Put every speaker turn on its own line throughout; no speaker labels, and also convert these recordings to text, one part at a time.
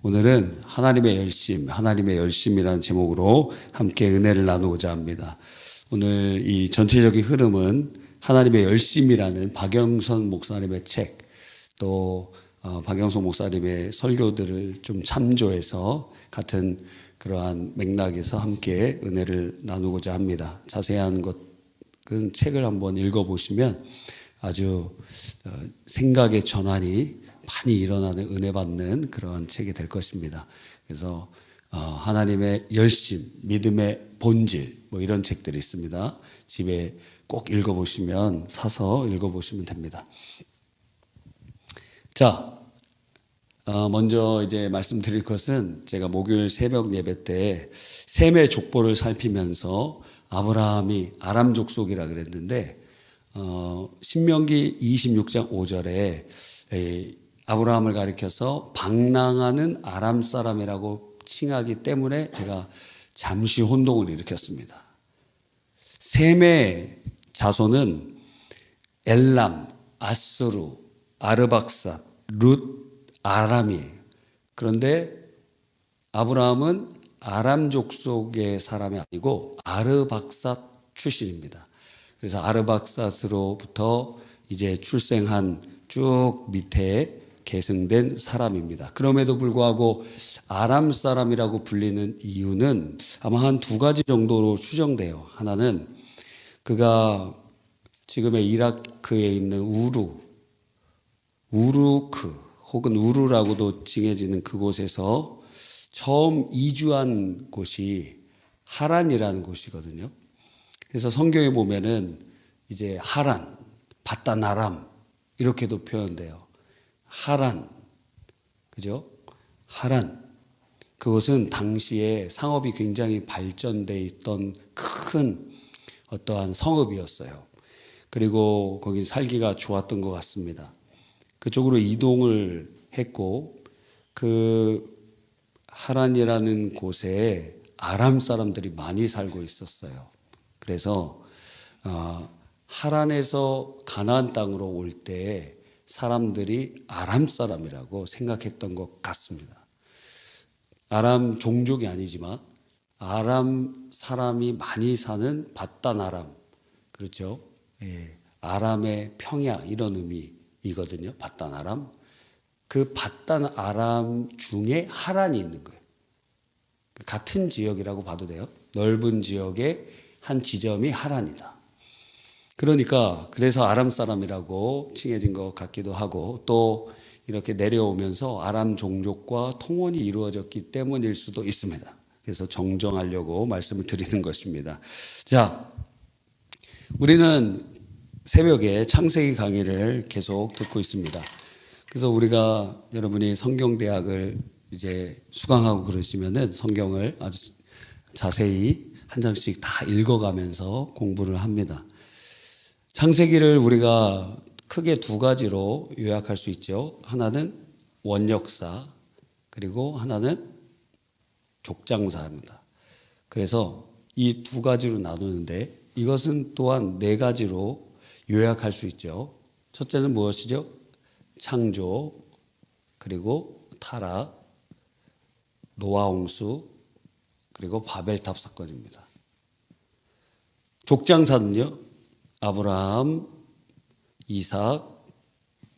오늘은 하나님의 열심이라는 제목으로 함께 은혜를 나누고자 합니다. 오늘 이 전체적인 흐름은 하나님의 열심이라는 박영선 목사님의 책, 또 박영선 목사님의 설교들을 좀 참조해서 같은 그러한 맥락에서 함께 은혜를 나누고자 합니다. 자세한 것은 책을 한번 읽어보시면 아주 생각의 전환이 많이 일어나는 은혜 받는 그런 책이 될 것입니다. 그래서 하나님의 열심, 믿음의 본질 뭐 이런 책들이 있습니다. 집에 꼭 읽어보시면 사서 읽어보시면 됩니다. 자, 먼저 이제 말씀드릴 것은 제가 목요일 새벽 예배 때 셈의 족보를 살피면서 아브라함이 아람 족속이라 그랬는데 신명기 26장 5절에 아브라함을 가리켜서 방랑하는 아람 사람이라고 칭하기 때문에 제가 잠시 혼동을 일으켰습니다. 셈의 자손은 엘람, 아수르, 아르박삿, 룻, 아람이에요. 그런데 아브라함은 아람 족속의 사람이 아니고 아르박삿 출신입니다. 그래서 아르박삿으로부터 이제 출생한 쭉 밑에 계승된 사람입니다. 그럼에도 불구하고 아람 사람이라고 불리는 이유는 아마 한 두 가지 정도로 추정돼요. 하나는 그가 지금의 이라크에 있는 우루크 혹은 우루라고도 칭해지는 그곳에서 처음 이주한 곳이 하란이라는 곳이거든요. 그래서 성경에 보면은 이제 하란, 바단 아람 이렇게도 표현돼요. 하란, 그죠? 하란. 그것은 당시에 상업이 굉장히 발전돼 있던 큰 어떠한 성읍이었어요. 그리고 거기 살기가 좋았던 것 같습니다. 그쪽으로 이동을 했고 그 하란이라는 곳에 아람 사람들이 많이 살고 있었어요. 그래서 하란에서 가나안 땅으로 올 때 사람들이 아람 사람이라고 생각했던 것 같습니다. 아람 종족이 아니지만 아람 사람이 많이 사는 바단 아람, 그렇죠? 예, 아람의 평야 이런 의미이거든요. 바단 아람. 그 바단 아람 중에 하란이 있는 거예요. 같은 지역이라고 봐도 돼요. 넓은 지역의 한 지점이 하란이다. 그러니까 그래서 아람 사람이라고 칭해진 것 같기도 하고 또 이렇게 내려오면서 아람 종족과 통혼이 이루어졌기 때문일 수도 있습니다. 그래서 정정하려고 말씀을 드리는 것입니다. 자, 우리는 새벽에 창세기 강의를 계속 듣고 있습니다. 그래서 우리가 여러분이 성경대학을 이제 수강하고 그러시면은 성경을 아주 자세히 한 장씩 다 읽어가면서 공부를 합니다. 창세기를 우리가 크게 두 가지로 요약할 수 있죠. 하나는 원역사, 그리고 하나는 족장사입니다. 그래서 이 두 가지로 나누는데 이것은 또한 네 가지로 요약할 수 있죠. 첫째는 무엇이죠? 창조, 그리고 타락, 노아 홍수, 그리고 바벨탑 사건입니다. 족장사는요, 아브라함, 이삭,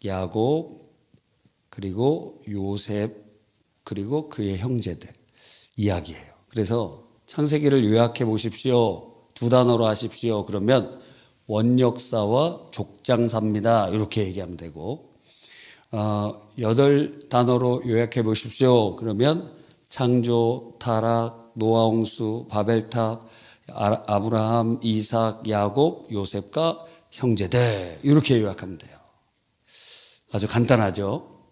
야곱, 그리고 요셉, 그리고 그의 형제들 이야기예요. 그래서 창세기를 요약해 보십시오. 두 단어로 하십시오. 그러면 원역사와 족장사입니다. 이렇게 얘기하면 되고 8단어로 요약해 보십시오. 그러면 창조, 타락, 노아 홍수, 바벨탑, 아브라함, 이삭, 야곱, 요셉과 형제들 이렇게 요약하면 돼요. 아주 간단하죠.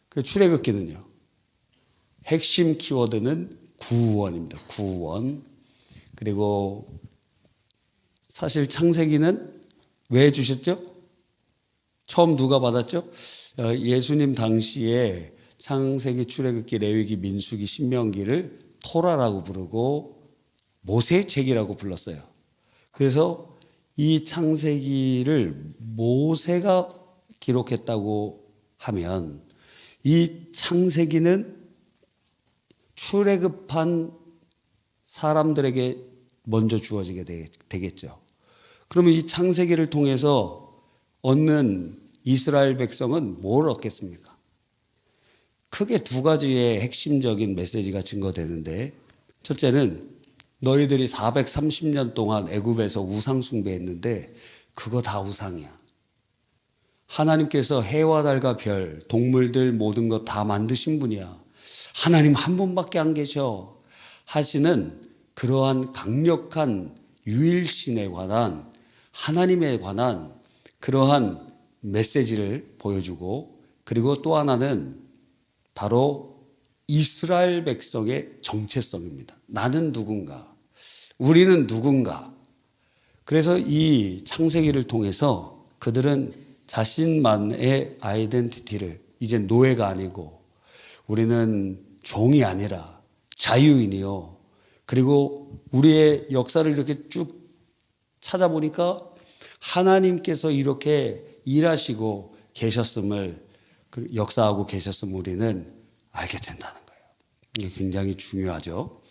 그 출애굽기는요. 핵심 키워드는 구원입니다. 구원. 그리고 사실 창세기는 왜 주셨죠? 처음 누가 받았죠? 예수님 당시에 창세기, 출애굽기, 레위기, 민수기, 신명기를 토라라고 부르고 모세의 책이라고 불렀어요. 그래서 이 창세기를 모세가 기록했다고 하면 이 창세기는 출애굽한 사람들에게 먼저 주어지게 되겠죠. 그러면 이 창세기를 통해서 얻는 이스라엘 백성은 뭘 얻겠습니까? 크게 두 가지의 핵심적인 메시지가 증거되는데, 첫째는 너희들이 430년 동안 애굽에서 우상 숭배했는데 그거 다 우상이야. 하나님께서 해와 달과 별, 동물들 모든 것 다 만드신 분이야. 하나님 한 분밖에 안 계셔. 하시는 그러한 강력한 유일신에 관한, 하나님에 관한 그러한 메시지를 보여주고, 그리고 또 하나는 바로 이스라엘 백성의 정체성입니다. 나는 누군가? 우리는 누군가? 그래서 이 창세기를 통해서 그들은 자신만의 아이덴티티를, 이제 노예가 아니고 우리는 종이 아니라 자유인이요. 그리고 우리의 역사를 이렇게 쭉 찾아보니까 하나님께서 이렇게 일하시고 계셨음을, 역사하고 계셨음을 우리는 알게 된다는 거예요. 이게 굉장히 중요하죠.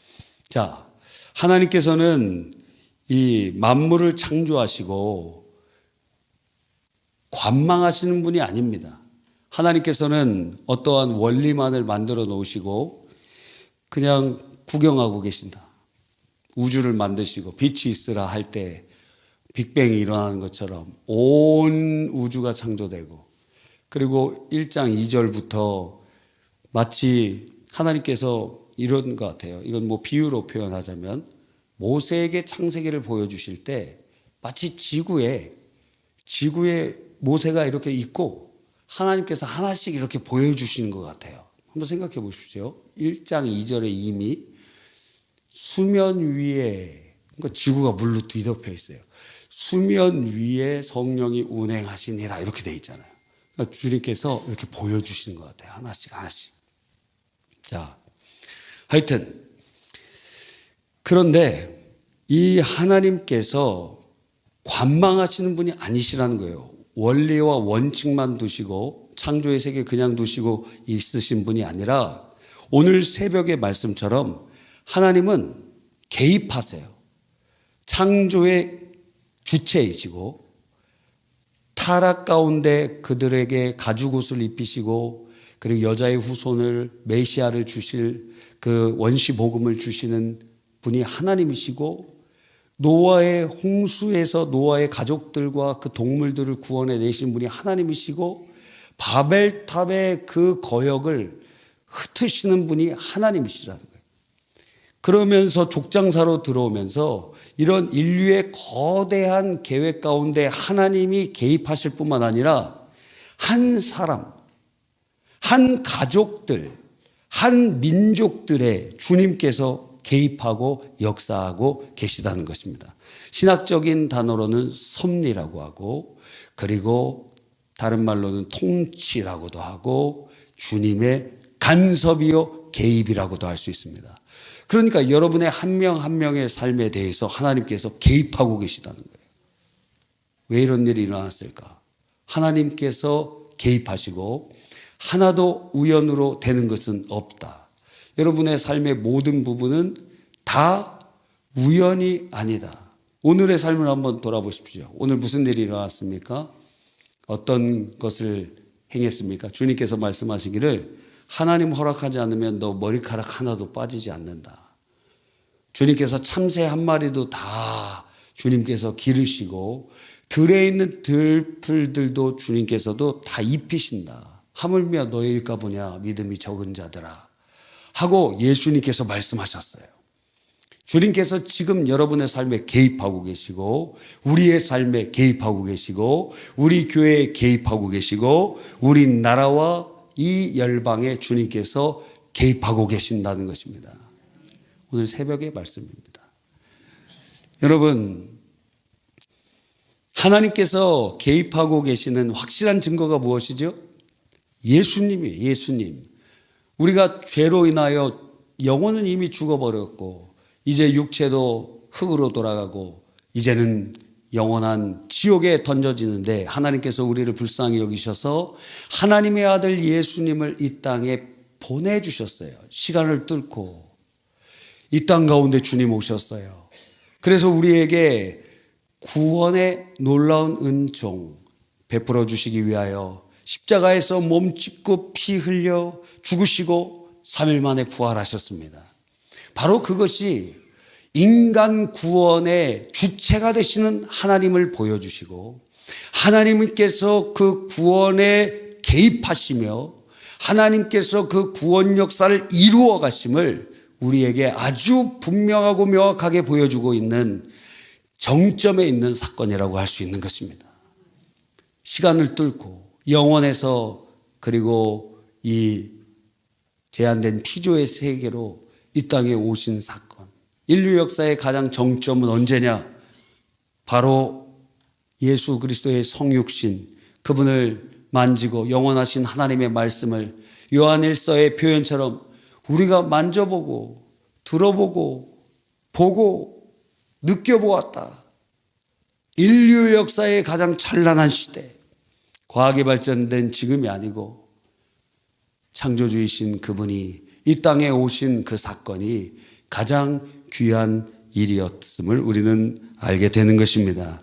자, 하나님께서는 이 만물을 창조하시고 관망하시는 분이 아닙니다. 하나님께서는 어떠한 원리만을 만들어 놓으시고 그냥 구경하고 계신다. 우주를 만드시고 빛이 있으라 할 때 빅뱅이 일어나는 것처럼 온 우주가 창조되고, 그리고 1장 2절부터 마치 하나님께서 이런 것 같아요. 이건 뭐 비유로 표현하자면 모세에게 창세기를 보여주실 때 마치 지구에 모세가 이렇게 있고 하나님께서 하나씩 이렇게 보여주시는 것 같아요. 한번 생각해 보십시오. 1장 2절에 이미 수면 위에, 그러니까 지구가 물로 뒤덮여 있어요. 수면 위에 성령이 운행하시니라 이렇게 돼 있잖아요. 그러니까 주님께서 이렇게 보여주시는 것 같아요. 하나씩 하나씩. 자, 하여튼 그런데 이 하나님께서 관망하시는 분이 아니시라는 거예요. 원리와 원칙만 두시고 창조의 세계 그냥 두시고 있으신 분이 아니라 오늘 새벽의 말씀처럼 하나님은 개입하세요. 창조의 주체이시고 타락 가운데 그들에게 가죽옷을 입히시고, 그리고 여자의 후손을, 메시아를 주실 그 원시 복음을 주시는 분이 하나님이시고, 노아의 홍수에서 노아의 가족들과 그 동물들을 구원해 내신 분이 하나님이시고, 바벨탑의 그 거역을 흩으시는 분이 하나님이시라는 거예요. 그러면서 족장사로 들어오면서 이런 인류의 거대한 계획 가운데 하나님이 개입하실 뿐만 아니라 한 사람, 한 가족들, 한 민족들의 주님께서 개입하고 역사하고 계시다는 것입니다. 신학적인 단어로는 섭리라고 하고, 그리고 다른 말로는 통치라고도 하고, 주님의 간섭이요 개입이라고도 할 수 있습니다. 그러니까 여러분의 한 명 한 명의 삶에 대해서 하나님께서 개입하고 계시다는 거예요. 왜 이런 일이 일어났을까? 하나님께서 개입하시고 하나도 우연으로 되는 것은 없다. 여러분의 삶의 모든 부분은 다 우연이 아니다. 오늘의 삶을 한번 돌아보십시오. 오늘 무슨 일이 일어났습니까? 어떤 것을 행했습니까? 주님께서 말씀하시기를 하나님 허락하지 않으면 너 머리카락 하나도 빠지지 않는다. 주님께서 참새 한 마리도 다 주님께서 기르시고 들에 있는 들풀들도 주님께서도 다 입히신다. 하물며 너희일까 보냐 믿음이 적은 자들아 하고 예수님께서 말씀하셨어요. 주님께서 지금 여러분의 삶에 개입하고 계시고, 우리의 삶에 개입하고 계시고, 우리 교회에 개입하고 계시고, 우리 나라와 이 열방에 주님께서 개입하고 계신다는 것입니다. 오늘 새벽의 말씀입니다. 여러분, 하나님께서 개입하고 계시는 확실한 증거가 무엇이죠? 예수님이에요. 예수님. 우리가 죄로 인하여 영혼은 이미 죽어버렸고 이제 육체도 흙으로 돌아가고 이제는 영원한 지옥에 던져지는데, 하나님께서 우리를 불쌍히 여기셔서 하나님의 아들 예수님을 이 땅에 보내주셨어요. 시간을 뚫고 이 땅 가운데 주님 오셨어요. 그래서 우리에게 구원의 놀라운 은총 베풀어 주시기 위하여 십자가에서 몸 찢고 피 흘려 죽으시고 3일 만에 부활하셨습니다. 바로 그것이 인간 구원의 주체가 되시는 하나님을 보여주시고 하나님께서 그 구원에 개입하시며 하나님께서 그 구원 역사를 이루어 가심을 우리에게 아주 분명하고 명확하게 보여주고 있는 정점에 있는 사건이라고 할 수 있는 것입니다. 시간을 뚫고 영원에서 그리고 이 제한된 피조의 세계로 이 땅에 오신 사건. 인류 역사의 가장 정점은 언제냐? 바로 예수 그리스도의 성육신, 그분을 만지고 영원하신 하나님의 말씀을 요한일서의 표현처럼 우리가 만져보고 들어보고 보고 느껴보았다. 인류 역사의 가장 찬란한 시대, 과학이 발전된 지금이 아니고 창조주이신 그분이 이 땅에 오신 그 사건이 가장 귀한 일이었음을 우리는 알게 되는 것입니다.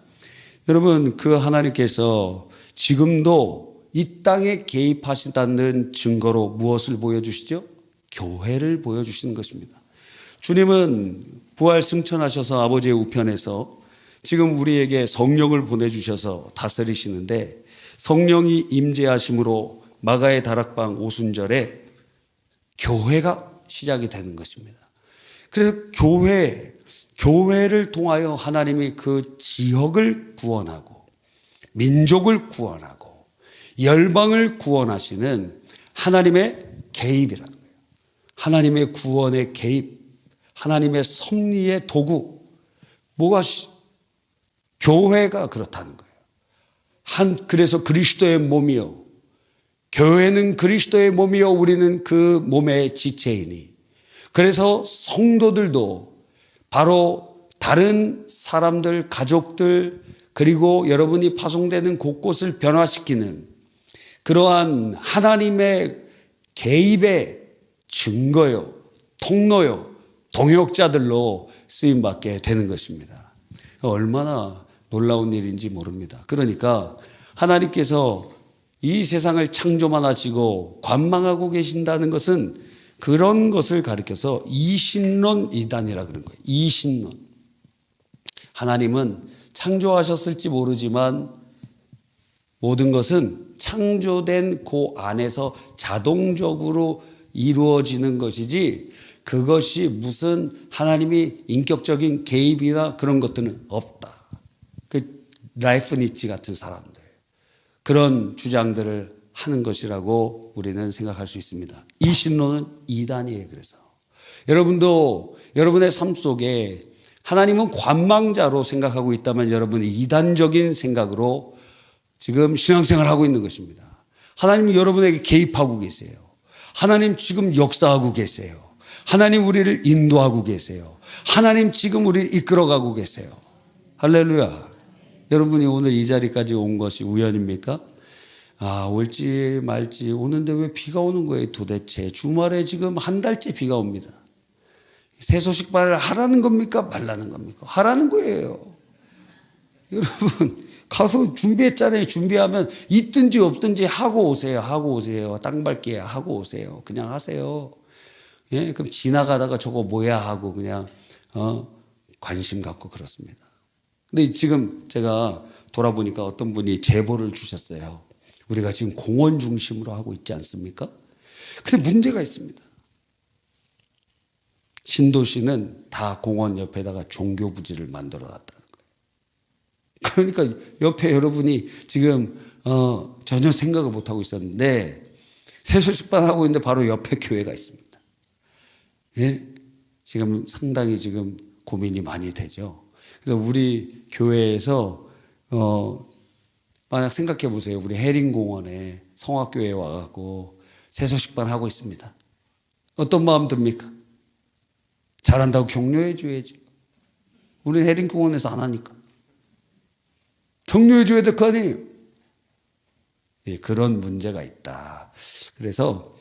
여러분, 그 하나님께서 지금도 이 땅에 개입하신다는 증거로 무엇을 보여주시죠? 교회를 보여주시는 것입니다. 주님은 부활 승천하셔서 아버지의 우편에서 지금 우리에게 성령을 보내주셔서 다스리시는데 성령이 임재하심으로 마가의 다락방 오순절에 교회가 시작이 되는 것입니다. 그래서 교회를 통하여 하나님이 그 지역을 구원하고 민족을 구원하고 열방을 구원하시는 하나님의 개입이라는 거예요. 하나님의 구원의 개입, 하나님의 섭리의 도구, 교회가 그렇다는 거예요. 그래서 그리스도의 몸이요. 교회는 그리스도의 몸이요. 우리는 그 몸의 지체이니. 그래서 성도들도 바로 다른 사람들, 가족들, 그리고 여러분이 파송되는 곳곳을 변화시키는 그러한 하나님의 개입의 증거요, 통로요, 동역자들로 쓰임받게 되는 것입니다. 얼마나 놀라운 일인지 모릅니다. 그러니까 하나님께서 이 세상을 창조만 하시고 관망하고 계신다는 것은 그런 것을 가리켜서 이신론 이단이라 그런 거예요. 이신론. 하나님은 창조하셨을지 모르지만 모든 것은 창조된 그 안에서 자동적으로 이루어지는 것이지 그것이 무슨 하나님이 인격적인 개입이나 그런 것들은 없다. 그 라이프 니치 같은 사람들. 그런 주장들을 하는 것이라고 우리는 생각할 수 있습니다. 이 신론은 이단이에요. 그래서 여러분도 여러분의 삶 속에 하나님은 관망자로 생각하고 있다면 여러분이 이단적인 생각으로 지금 신앙생활을 하고 있는 것입니다. 하나님은 여러분에게 개입하고 계세요. 하나님 지금 역사하고 계세요. 하나님 우리를 인도하고 계세요. 하나님 지금 우리를 이끌어가고 계세요. 할렐루야. 여러분이 오늘 이 자리까지 온 것이 우연입니까? 올지 말지 오는데 왜 비가 오는 거예요 도대체? 주말에 지금 한 달째 비가 옵니다. 세소식반을 하라는 겁니까? 말라는 겁니까? 하라는 거예요. 여러분 가서 준비했잖아요. 준비하면 있든지 없든지 하고 오세요. 하고 오세요. 땅 밟기 하고 오세요. 그냥 하세요. 예, 그럼 지나가다가 저거 뭐야 하고 그냥 관심 갖고 그렇습니다. 근데 지금 제가 돌아보니까 어떤 분이 제보를 주셨어요. 우리가 지금 공원 중심으로 하고 있지 않습니까? 근데 문제가 있습니다. 신도시는 다 공원 옆에다가 종교 부지를 만들어 놨다는 거예요. 그러니까 옆에 여러분이 지금 전혀 생각을 못 하고 있었는데 세수식반 하고 있는데 바로 옆에 교회가 있습니다. 예? 지금 상당히 지금 고민이 많이 되죠. 그래서 우리 교회에서 만약 생각해 보세요. 우리 해림공원에 성화교회에 와갖고 세수식반 하고 있습니다. 어떤 마음 듭니까? 잘한다고 격려해 줘야지. 우리는 해림공원에서 안 하니까. 격려해 줘야 될 거 아니에요. 예, 그런 문제가 있다. 그래서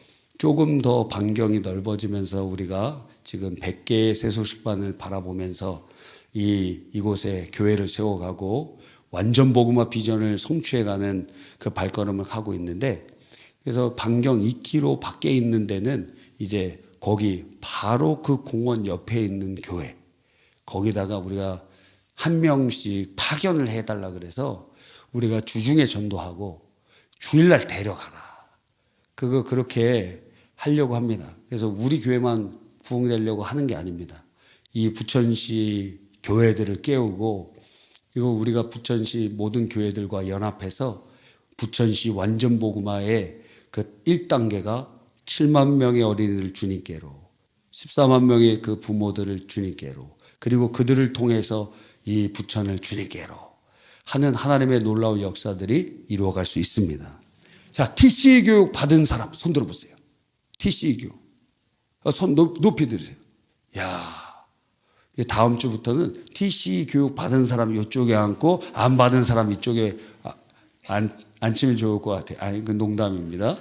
조금 더 반경이 넓어지면서 우리가 지금 100개의 세소식반을 바라보면서 이곳에 교회를 세워가고 완전 복음화 비전을 성취해가는 그 발걸음을 하고 있는데, 그래서 반경 2km 밖에 있는 데는 이제 거기 바로 그 공원 옆에 있는 교회, 거기다가 우리가 한 명씩 파견을 해달라 그래서 우리가 주중에 전도하고 주일날 데려가라. 그렇게 하려고 합니다. 그래서 우리 교회만 부흥되려고 하는 게 아닙니다. 이 부천시 교회들을 깨우고, 이거 우리가 부천시 모든 교회들과 연합해서 부천시 완전 복음화의 그 1단계가 7만 명의 어린이를 주님께로, 14만 명의 그 부모들을 주님께로, 그리고 그들을 통해서 이 부천을 주님께로 하는 하나님의 놀라운 역사들이 이루어갈 수 있습니다. 자, TCE 교육 받은 사람 손 들어보세요. TCE 교육. 손 높이 들으세요. 야, 다음 주부터는 TCE 교육 받은 사람 이쪽에 앉고 안 받은 사람 이쪽에 앉히면 좋을 것 같아요. 아니, 그 농담입니다.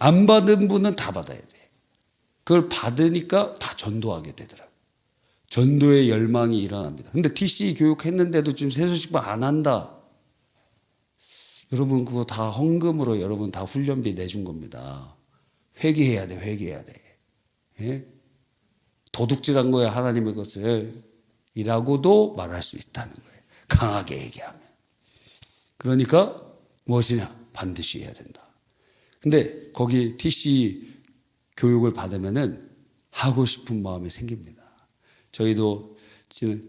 안 받은 분은 다 받아야 돼. 그걸 받으니까 다 전도하게 되더라고요. 전도의 열망이 일어납니다. 근데 TCE 교육 했는데도 지금 세소식반 안 한다. 여러분, 그거 다 헌금으로 여러분 다 훈련비 내준 겁니다. 회개해야 돼, 회개해야 돼. 예? 도둑질한 거야, 하나님의 것을. 이라고도 말할 수 있다는 거예요. 강하게 얘기하면. 그러니까 무엇이냐? 반드시 해야 된다. 근데 거기 TC 교육을 받으면은 하고 싶은 마음이 생깁니다. 저희도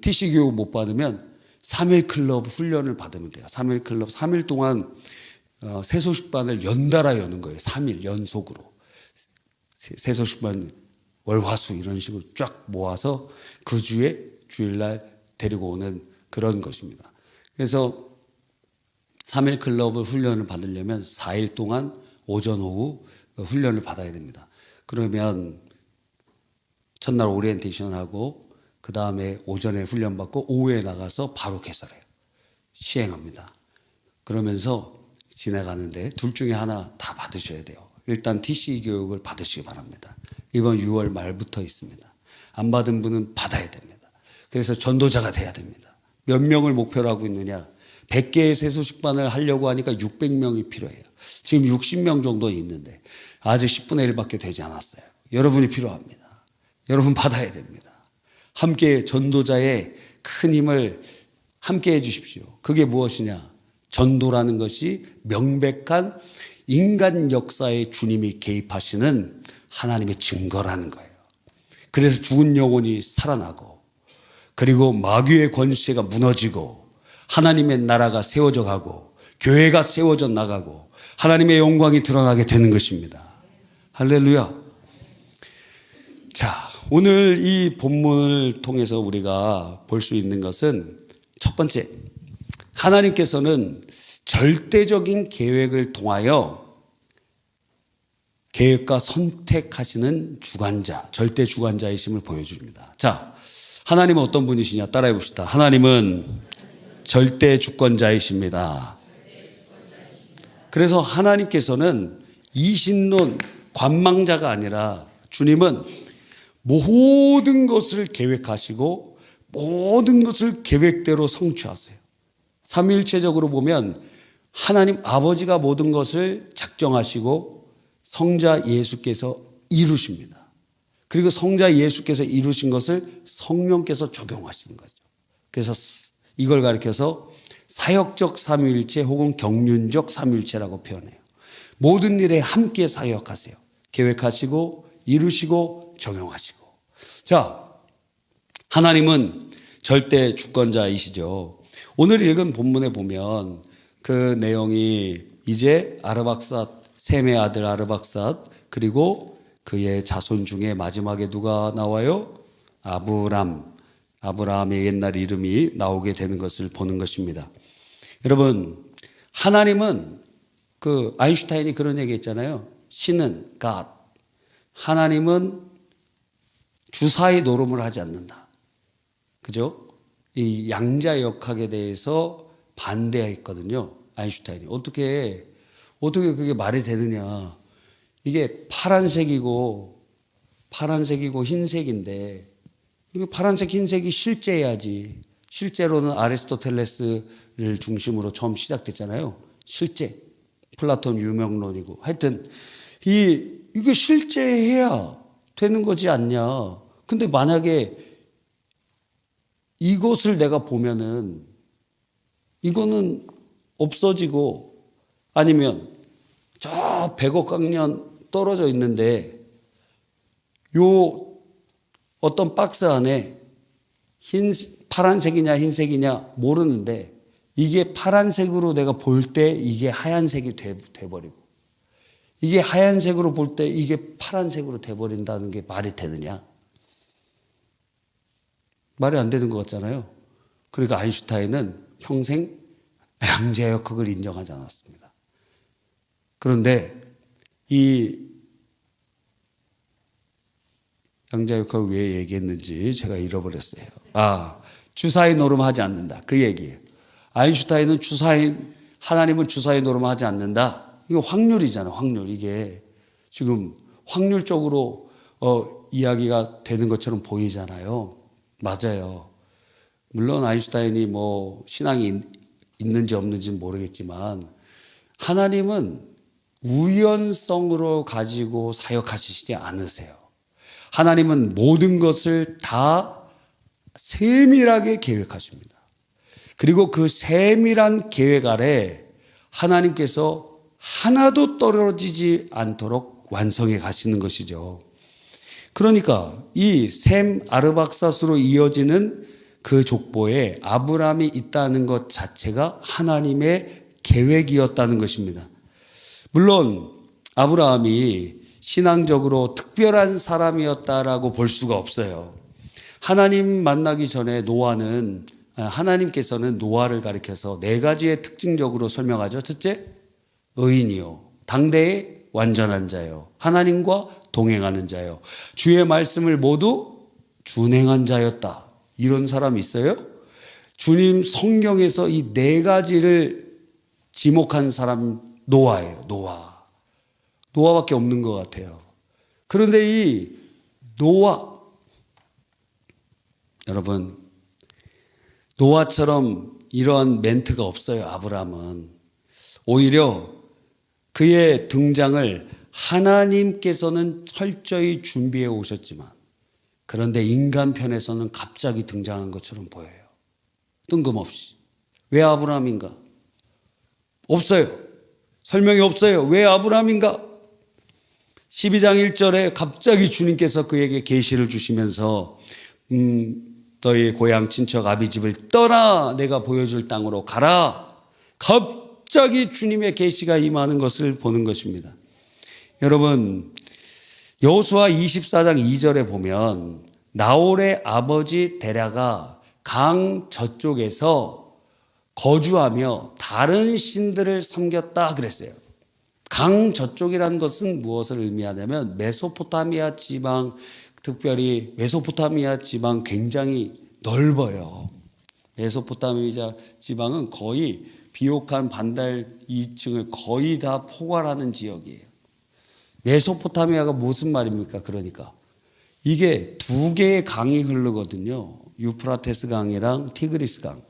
TC 교육 못 받으면 3일 클럽 훈련을 받으면 돼요. 3일 클럽, 3일 동안 세소식반을 연달아 여는 거예요. 3일 연속으로. 세소식반 월화수 이런 식으로 쫙 모아서 그 주에 주일날 데리고 오는 그런 것입니다. 그래서 3일 클럽을 훈련을 받으려면 4일 동안 오전 오후 훈련을 받아야 됩니다. 그러면 첫날 오리엔테이션하고 그 다음에 오전에 훈련받고 오후에 나가서 바로 개설해요. 시행합니다. 그러면서 지나가는데 둘 중에 하나 다 받으셔야 돼요. 일단 TCE 교육을 받으시기 바랍니다. 이번 6월 말부터 있습니다. 안 받은 분은 받아야 됩니다. 그래서 전도자가 돼야 됩니다. 몇 명을 목표로 하고 있느냐? 100개의 세소식반을 하려고 하니까 600명이 필요해요. 지금 60명 정도 있는데 아직 10분의 1밖에 되지 않았어요. 여러분이 필요합니다. 여러분 받아야 됩니다. 함께 전도자의 큰 힘을 함께 해 주십시오. 그게 무엇이냐? 전도라는 것이 명백한 인간 역사에 주님이 개입하시는 하나님의 증거라는 거예요. 그래서 죽은 영혼이 살아나고, 그리고 마귀의 권세가 무너지고, 하나님의 나라가 세워져 가고, 교회가 세워져 나가고, 하나님의 영광이 드러나게 되는 것입니다. 할렐루야. 자, 오늘 이 본문을 통해서 우리가 볼 수 있는 것은 첫 번째, 하나님께서는 절대적인 계획을 통하여 계획과 선택하시는 주관자, 절대 주관자이심을 보여줍니다. 자, 하나님은 어떤 분이시냐? 따라해 봅시다. 하나님은 절대 주권자이십니다. 그래서 하나님께서는 이신론 관망자가 아니라 주님은 모든 것을 계획하시고 모든 것을 계획대로 성취하세요. 삼위일체적으로 보면 하나님 아버지가 모든 것을 작정하시고 성자 예수께서 이루십니다. 그리고 성자 예수께서 이루신 것을 성령께서 적용하시는 거죠. 그래서 이걸 가리켜서 사역적 삼위일체 혹은 경륜적 삼위일체라고 표현해요. 모든 일에 함께 사역하세요. 계획하시고 이루시고 적용하시고. 자, 하나님은 절대 주권자이시죠. 오늘 읽은 본문에 보면 그 내용이 이제 아르박삿, 셈의 아들 아르박삿, 그리고 그의 자손 중에 마지막에 누가 나와요? 아브라함의 옛날 이름이 나오게 되는 것을 보는 것입니다. 여러분, 하나님은 아인슈타인이 그런 얘기 했잖아요. 신은 God. 하나님은 주사위 노름을 하지 않는다. 그죠? 이 양자역학에 대해서 반대했거든요. 아인슈타인이. 어떻게 그게 말이 되느냐. 이게 파란색이고 흰색인데 이게 파란색, 흰색이 실제야지. 실제로는 아리스토텔레스를 중심으로 처음 시작됐잖아요. 실제. 플라톤 유명론이고. 하여튼 이게 실제해야 되는 거지 않냐. 근데 만약에 이것을 내가 보면은 이거는 없어지고 아니면 저 100억 광년 떨어져 있는데 요 어떤 박스 안에 파란색이냐 흰색이냐 모르는데 이게 파란색으로 내가 볼 때 이게 하얀색이 돼버리고 이게 하얀색으로 볼 때 이게 파란색으로 돼버린다는 게 말이 되느냐? 말이 안 되는 것 같잖아요. 그러니까 아인슈타인은 평생 양자역학을 인정하지 않았습니다. 그런데 이 양자역학을 왜 얘기했는지 제가 잃어버렸어요. 주사위 노름하지 않는다. 그 얘기예요. 아인슈타인은 하나님은 주사위 노름하지 않는다. 이거 확률이잖아, 확률. 이게 지금 확률적으로 이야기가 되는 것처럼 보이잖아요. 맞아요. 물론 아인슈타인이 신앙이 있는지 없는지는 모르겠지만 하나님은 우연성으로 가지고 사역하시지 않으세요. 하나님은 모든 것을 다 세밀하게 계획하십니다. 그리고 그 세밀한 계획 아래 하나님께서 하나도 떨어지지 않도록 완성해 가시는 것이죠. 그러니까 이 셈 아르박사스로 이어지는 그 족보에 아브라함이 있다는 것 자체가 하나님의 계획이었다는 것입니다. 물론 아브라함이 신앙적으로 특별한 사람이었다라고 볼 수가 없어요. 하나님 만나기 전에 하나님께서는 노아를 가리켜서 4가지의 특징적으로 설명하죠. 첫째, 의인이요. 당대의 완전한 자요. 하나님과 동행하는 자요. 주의 말씀을 모두 준행한 자였다. 이런 사람 있어요? 주님 성경에서 이 4가지를 지목한 사람 노아예요. 노아밖에 없는 것 같아요. 그런데 이 노아, 여러분, 노아처럼 이러한 멘트가 없어요. 아브라함은. 오히려 그의 등장을 하나님께서는 철저히 준비해 오셨지만 그런데 인간 편에서는 갑자기 등장한 것처럼 보여요. 뜬금없이. 왜 아브라함인가? 없어요. 설명이 없어요. 왜 아브라함인가? 12장 1절에 갑자기 주님께서 그에게 계시를 주시면서 너희 고향 친척 아비집을 떠나 내가 보여줄 땅으로 가라. 갑자기 주님의 계시가 임하는 것을 보는 것입니다. 여러분, 여호수아 24장 2절에 보면 나홀의 아버지 데라가 강 저쪽에서 거주하며 다른 신들을 섬겼다 그랬어요. 강 저쪽이라는 것은 무엇을 의미하냐면 메소포타미아 지방, 특별히 메소포타미아 지방 굉장히 넓어요. 메소포타미아 지방은 거의 비옥한 반달 2층을 거의 다 포괄하는 지역이에요. 메소포타미아가 무슨 말입니까? 그러니까 이게 2개의 강이 흐르거든요. 유프라테스 강이랑 티그리스 강.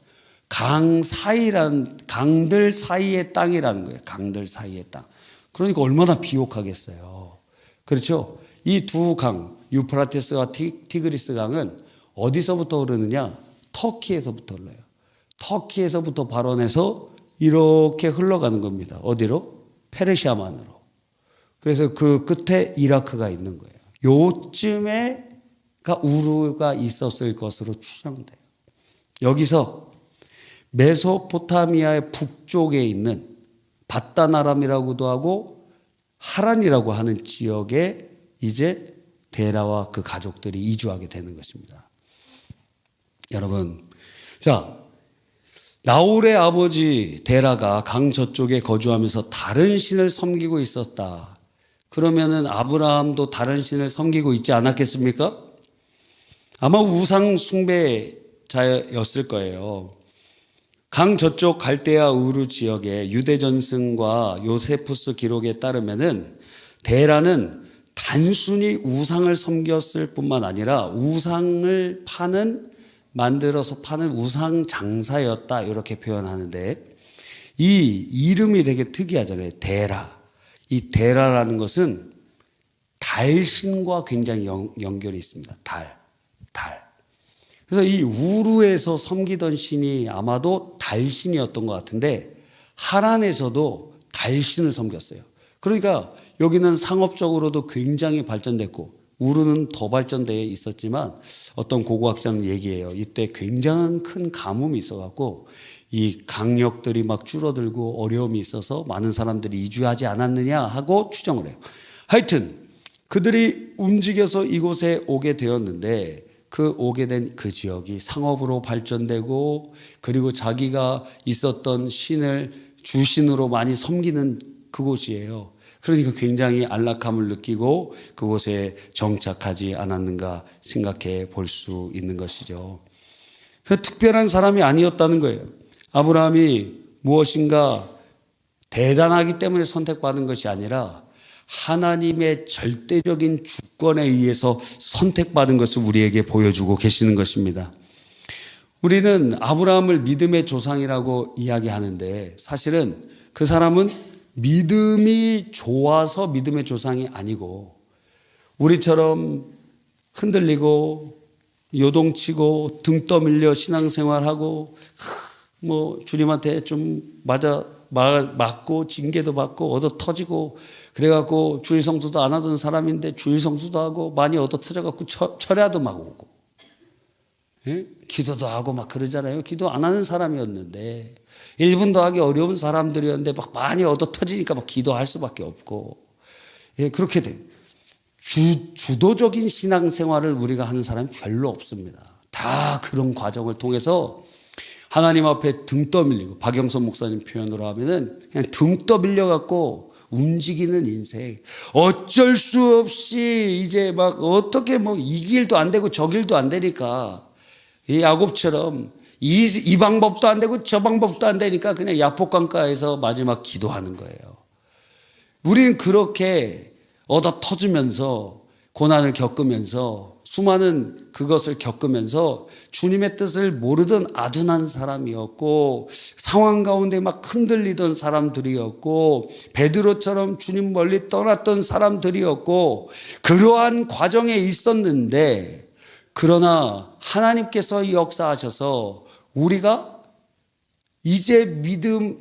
강들 사이의 땅이라는 거예요. 강들 사이의 땅. 그러니까 얼마나 비옥하겠어요. 그렇죠? 이 2강, 유프라테스와 티그리스 강은 어디서부터 흐르느냐? 터키에서부터 흘러요. 터키에서부터 발원해서 이렇게 흘러가는 겁니다. 어디로? 페르시아만으로. 그래서 그 끝에 이라크가 있는 거예요. 요쯤에가 우르가 있었을 것으로 추정돼요. 여기서 메소포타미아의 북쪽에 있는 바다나람이라고도 하고 하란이라고 하는 지역에 이제 데라와 그 가족들이 이주하게 되는 것입니다. 여러분, 자, 나홀의 아버지 데라가 강 저쪽에 거주하면서 다른 신을 섬기고 있었다. 그러면은 아브라함도 다른 신을 섬기고 있지 않았겠습니까? 아마 우상 숭배자였을 거예요. 강 저쪽 갈대아 우르 지역의 유대 전승과 요세푸스 기록에 따르면은 데라는 단순히 우상을 섬겼을 뿐만 아니라 우상을 만들어서 파는 우상 장사였다, 이렇게 표현하는데, 이 이름이 되게 특이하잖아요. 데라. 이 데라라는 것은 달신과 굉장히 연결이 있습니다. 달. 그래서 이 우르에서 섬기던 신이 아마도 달신이었던 것 같은데, 하란에서도 달신을 섬겼어요. 그러니까 여기는 상업적으로도 굉장히 발전됐고, 우르는 더 발전되어 있었지만, 어떤 고고학자는 얘기해요. 이때 굉장한 큰 가뭄이 있어갖고 이 강력들이 막 줄어들고 어려움이 있어서 많은 사람들이 이주하지 않았느냐 하고 추정을 해요. 하여튼 그들이 움직여서 이곳에 오게 되었는데, 그 오게 된 그 지역이 상업으로 발전되고, 그리고 자기가 있었던 신을 주신으로 많이 섬기는 그곳이에요. 그러니까 굉장히 안락함을 느끼고 그곳에 정착하지 않았는가 생각해 볼 수 있는 것이죠. 특별한 사람이 아니었다는 거예요. 아브라함이 무엇인가 대단하기 때문에 선택받은 것이 아니라 하나님의 절대적인 주권에 의해서 선택받은 것을 우리에게 보여주고 계시는 것입니다. 우리는 아브라함을 믿음의 조상이라고 이야기하는데, 사실은 그 사람은 믿음이 좋아서 믿음의 조상이 아니고, 우리처럼 흔들리고 요동치고 등 떠밀려 신앙생활하고 주님한테 좀 맞고 징계도 받고 얻어 터지고 그래갖고 주일 성수도 안 하던 사람인데 주일 성수도 하고 많이 얻어 터져갖고 철야도 막 오고, 예? 기도도 하고 막 그러잖아요. 기도 안 하는 사람이었는데, 1분도 하기 어려운 사람들이었는데 막 많이 얻어 터지니까 막 기도할 수밖에 없고, 예, 그렇게 돼. 주도적인 신앙생활을 우리가 하는 사람이 별로 없습니다. 다 그런 과정을 통해서 하나님 앞에 등 떠밀리고, 박영선 목사님 표현으로 하면은 그냥 등 떠밀려 갖고 움직이는 인생. 어쩔 수 없이 이제 막 어떻게 이 길도 안 되고 저 길도 안 되니까, 이 야곱처럼 이 방법도 안 되고 저 방법도 안 되니까 그냥 야복강가에서 마지막 기도하는 거예요. 우리는 그렇게 얻어 터지면서 고난을 겪으면서 수많은 그것을 겪으면서 주님의 뜻을 모르던 아둔한 사람이었고, 상황 가운데 막 흔들리던 사람들이었고, 베드로처럼 주님 멀리 떠났던 사람들이었고, 그러한 과정에 있었는데, 그러나 하나님께서 역사하셔서 우리가 이제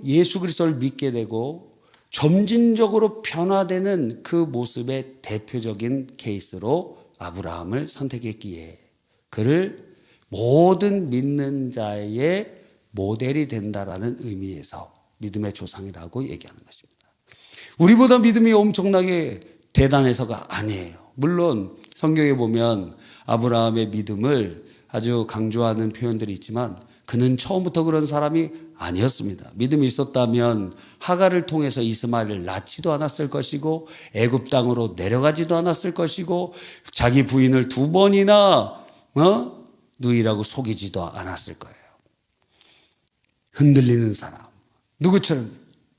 예수 그리스도를 믿게 되고 점진적으로 변화되는 그 모습의 대표적인 케이스로 아브라함을 선택했기에 그를 모든 믿는 자의 모델이 된다라는 의미에서 믿음의 조상이라고 얘기하는 것입니다. 우리보다 믿음이 엄청나게 대단해서가 아니에요. 물론 성경에 보면 아브라함의 믿음을 아주 강조하는 표현들이 있지만, 그는 처음부터 그런 사람이 아니었습니다. 믿음이 있었다면 하갈을 통해서 이스마엘을 낳지도 않았을 것이고, 애굽 땅으로 내려가지도 않았을 것이고, 자기 부인을 2번이나 누이라고 속이지도 않았을 거예요. 흔들리는 사람, 누구처럼?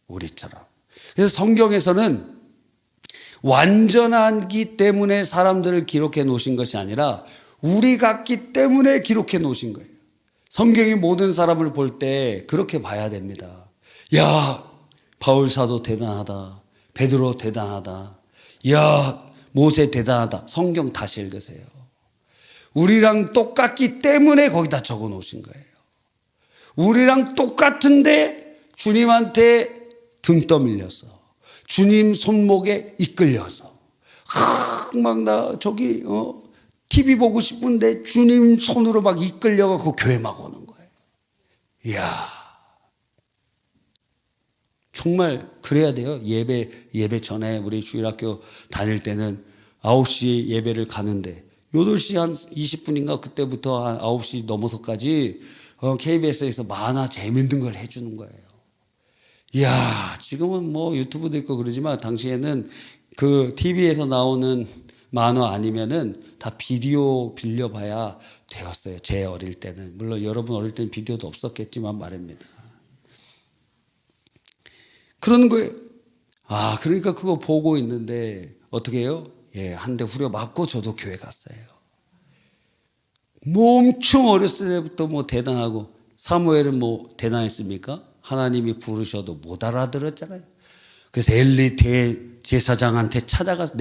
우리처럼. 그래서 성경에서는 완전하기 때문에 사람들을 기록해 놓으신 것이 아니라 우리 같기 때문에 기록해 놓으신 거예요. 성경이 모든 사람을 볼 때 그렇게 봐야 됩니다. 야, 바울 사도 대단하다. 베드로 대단하다. 야, 모세 대단하다. 성경 다시 읽으세요. 우리랑 똑같기 때문에 거기다 적어 놓으신 거예요. 우리랑 똑같은데 주님한테 등 떠밀려서, 주님 손목에 이끌려서, 막 저기 TV 보고 싶은데 주님 손으로 막 이끌려가고 교회 막 오는 거예요. 이야, 정말 그래야 돼요. 예배 전에 우리 주일학교 다닐 때는 9시 예배를 가는데 8시 한 20분인가 그때부터 한 9시 넘어서까지 KBS에서 만화 재밌는 걸 해주는 거예요. 이야, 지금은 유튜브도 있고 그러지만 당시에는 그 TV에서 나오는 만화 아니면은 다 비디오 빌려봐야 되었어요. 제 어릴 때는. 물론 여러분 어릴 때는 비디오도 없었겠지만 말입니다. 그런 거예요. 그러니까 그거 보고 있는데 어떻게 해요? 예, 한 대 후려 맞고 저도 교회 갔어요. 뭐 엄청 어렸을 때부터 뭐 대단하고, 사무엘은 뭐 대단했습니까? 하나님이 부르셔도 못 알아들었잖아요. 그래서 엘리 대제사장한테 찾아가서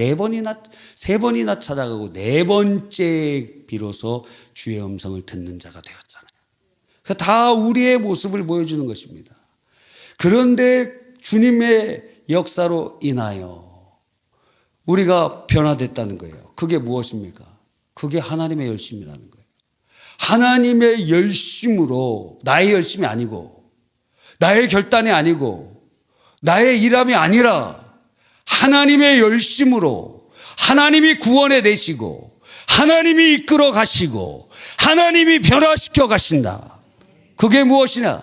세 번이나 찾아가고 네 번째 비로소 주의 음성을 듣는 자가 되었잖아요. 그러니까 다 우리의 모습을 보여주는 것입니다. 그런데 주님의 역사로 인하여 우리가 변화됐다는 거예요. 그게 무엇입니까? 그게 하나님의 열심이라는 거예요. 하나님의 열심으로, 나의 열심이 아니고, 나의 결단이 아니고, 나의 일함이 아니라 하나님의 열심으로 하나님이 구원해 내시고, 하나님이 이끌어 가시고, 하나님이 변화시켜 가신다. 그게 무엇이냐?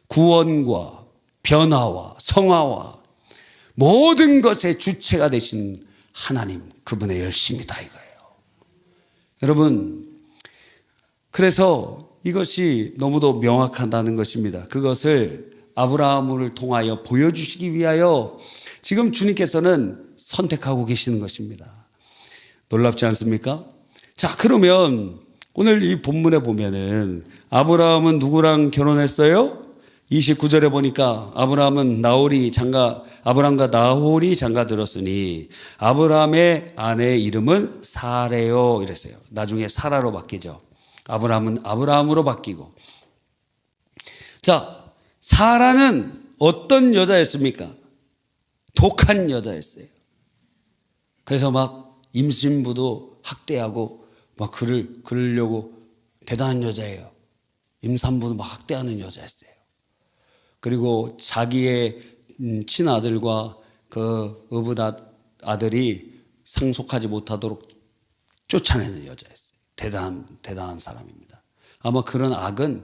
구원과 변화와 성화와 모든 것의 주체가 되신 하나님, 그분의 열심이다 이거예요. 여러분, 그래서 이것이 너무도 명확하다는 것입니다. 그것을 아브라함을 통하여 보여주시기 위하여 지금 주님께서는 선택하고 계시는 것입니다. 놀랍지 않습니까? 자, 그러면 오늘 이 본문에 보면은 아브라함은 누구랑 결혼했어요? 29절에 보니까 아브라함과 나홀이 장가 들었으니 아브라함의 아내의 이름은 사레요 이랬어요. 나중에 사라로 바뀌죠. 아브라함은 아브라함으로 바뀌고. 자, 사라는 어떤 여자였습니까? 독한 여자였어요. 그래서 막 임신부도 학대하고 막 그러려고 대단한 여자예요. 임산부도 막 학대하는 여자였어요. 그리고 자기의 친아들과 그 어부 아들이 상속하지 못하도록 쫓아내는 여자였어요. 대단한 사람입니다. 아마 그런 악은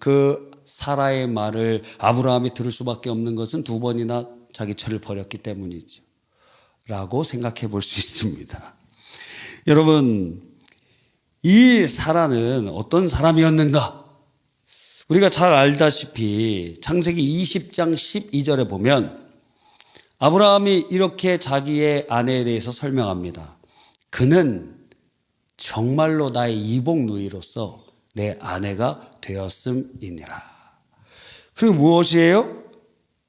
그 사라의 말을 아브라함이 들을 수밖에 없는 것은 두 번이나 자기 처를 버렸기 때문이죠. 라고 생각해 볼 수 있습니다. 여러분, 이 사라는 어떤 사람이었는가? 우리가 잘 알다시피 창세기 20장 12절에 보면 아브라함이 이렇게 자기의 아내에 대해서 설명합니다. 그는 정말로 나의 이복 누이로서 내 아내가 되었음이니라. 그리고 무엇이에요?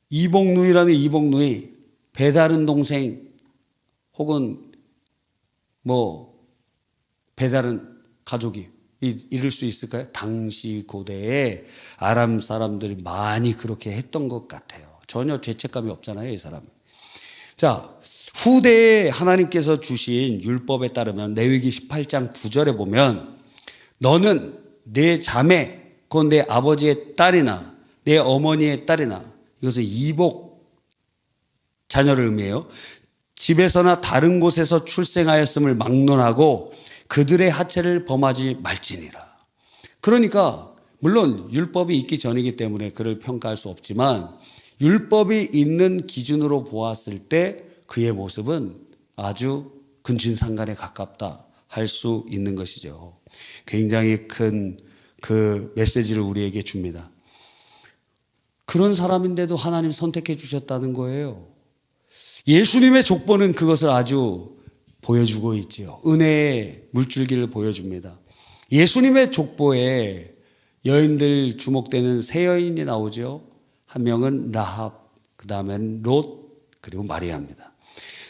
이복 누이라는 이복 누이, 배다른 동생 혹은 뭐 배다른 가족이 이럴 수 있을까요? 당시 고대에 아람 사람들이 많이 그렇게 했던 것 같아요. 전혀 죄책감이 없잖아요, 이 사람. 자, 후대에 하나님께서 주신 율법에 따르면 레위기 18장 9절에 보면 너는 내 자매, 그건 내 아버지의 딸이나 내 어머니의 딸이나, 이것은 이복 자녀를 의미해요. 집에서나 다른 곳에서 출생하였음을 막론하고 그들의 하체를 범하지 말지니라. 그러니까 물론 율법이 있기 전이기 때문에 그를 평가할 수 없지만 율법이 있는 기준으로 보았을 때 그의 모습은 아주 근친상간에 가깝다 할 수 있는 것이죠. 굉장히 큰 그 메시지를 우리에게 줍니다. 그런 사람인데도 하나님 선택해 주셨다는 거예요. 예수님의 족보는 그것을 아주 보여주고 있지요. 은혜의 물줄기를 보여줍니다. 예수님의 족보에 여인들 주목되는 세 여인이 나오죠. 한 명은 라합, 그 다음엔 롯, 그리고 마리아입니다.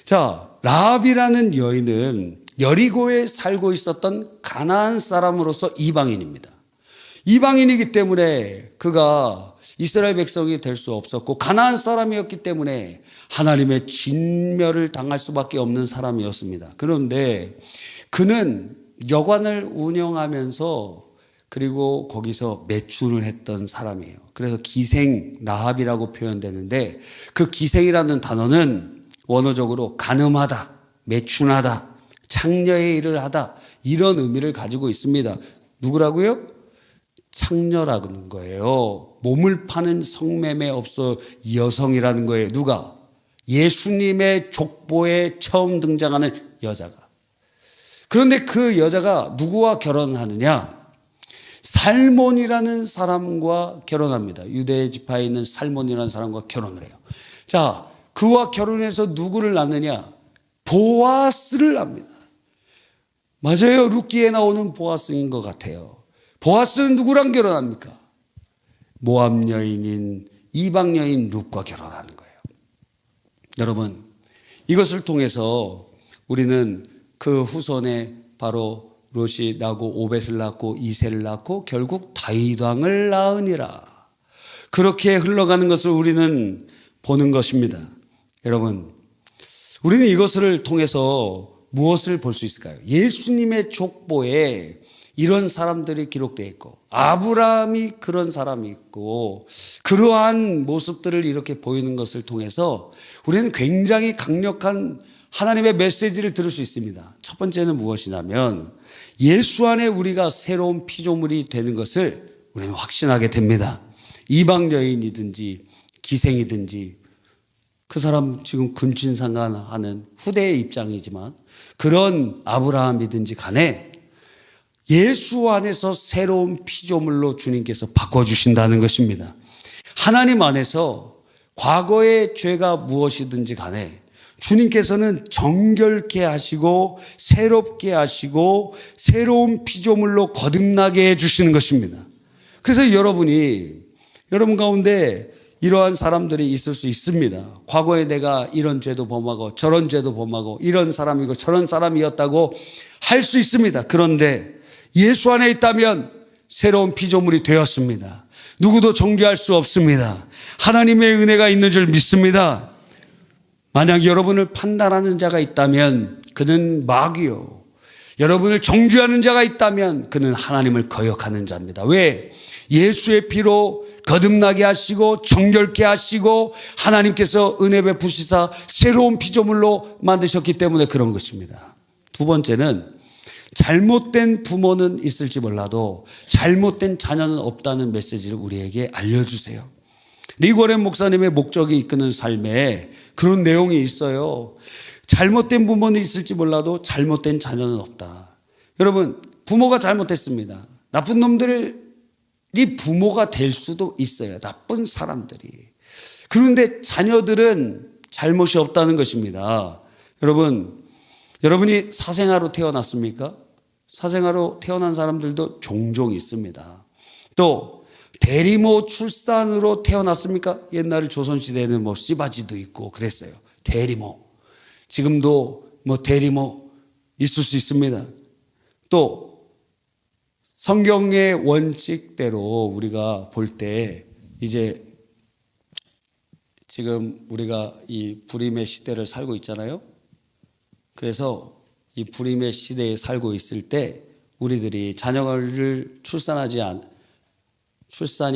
자, 라합이라는 여인은 여리고에 살고 있었던 가나안 사람으로서 이방인입니다. 이방인이기 때문에 그가 이스라엘 백성이 될 수 없었고 가나안 사람이었기 때문에 하나님의 진멸을 당할 수밖에 없는 사람이었습니다. 그런데 그는 여관을 운영하면서 그리고 거기서 매춘을 했던 사람이에요. 그래서 기생 라합이라고 표현되는데 그 기생이라는 단어는 원어적으로 간음하다, 매춘하다, 창녀의 일을 하다 이런 의미를 가지고 있습니다. 누구라고요? 창녀라는 거예요. 몸을 파는 성매매 업소 여성이라는 거예요. 누가? 예수님의 족보에 처음 등장하는 여자가. 그런데 그 여자가 누구와 결혼하느냐? 살몬이라는 사람과 결혼합니다. 유대 지파에 있는 살몬이라는 사람과 결혼을 해요. 자, 그와 결혼해서 누구를 낳느냐? 보아스를 낳습니다. 맞아요. 룻기에 나오는 보아스인 것 같아요. 보아스는 누구랑 결혼합니까? 모압 여인인 이방 여인 룻과 결혼하는 거예요. 여러분, 이것을 통해서 우리는 그 후손에 바로 롯이 나고 오벳을 낳고 이세를 낳고 결국 다윗 왕을 낳으니라. 그렇게 흘러가는 것을 우리는 보는 것입니다. 여러분, 우리는 이것을 통해서 무엇을 볼 수 있을까요? 예수님의 족보에 이런 사람들이 기록되어 있고 아브라함이 그런 사람이 있고 그러한 모습들을 이렇게 보이는 것을 통해서 우리는 굉장히 강력한 하나님의 메시지를 들을 수 있습니다. 첫 번째는 무엇이냐면 예수 안에 우리가 새로운 피조물이 되는 것을 우리는 확신하게 됩니다. 이방 여인이든지 기생이든지 그 사람 지금 근친상간하는 후대의 입장이지만 그런 아브라함이든지 간에 예수 안에서 새로운 피조물로 주님께서 바꿔주신다는 것입니다. 하나님 안에서 과거의 죄가 무엇이든지 간에 주님께서는 정결케 하시고 새롭게 하시고 새로운 피조물로 거듭나게 해주시는 것입니다. 그래서 여러분 가운데 이러한 사람들이 있을 수 있습니다. 과거에 내가 이런 죄도 범하고 저런 죄도 범하고 이런 사람이고 저런 사람이었다고 할 수 있습니다. 그런데 예수 안에 있다면 새로운 피조물이 되었습니다. 누구도 정죄할 수 없습니다. 하나님의 은혜가 있는 줄 믿습니다. 만약 여러분을 판단하는 자가 있다면 그는 마귀요. 여러분을 정죄하는 자가 있다면 그는 하나님을 거역하는 자입니다. 왜? 예수의 피로 거듭나게 하시고 정결케 하시고 하나님께서 은혜 베푸시사 새로운 피조물로 만드셨기 때문에 그런 것입니다. 두 번째는 잘못된 부모는 있을지 몰라도 잘못된 자녀는 없다는 메시지를 우리에게 알려주세요. 리고렌 목사님의 목적이 이끄는 삶에 그런 내용이 있어요. 잘못된 부모는 있을지 몰라도 잘못된 자녀는 없다. 여러분, 부모가 잘못했습니다. 나쁜 놈들이 부모가 될 수도 있어요. 나쁜 사람들이. 그런데 자녀들은 잘못이 없다는 것입니다. 여러분이 사생아로 태어났습니까? 사생아로 태어난 사람들도 종종 있습니다. 또 대리모 출산으로 태어났습니까? 옛날 조선시대에는 씨바지도 있고 그랬어요. 대리모. 지금도 대리모 있을 수 있습니다. 또 성경의 원칙대로 우리가 볼 때 이제 지금 우리가 이 불임의 시대를 살고 있잖아요. 그래서 이 불임의 시대에 살고 있을 때 우리들이 자녀를 출산이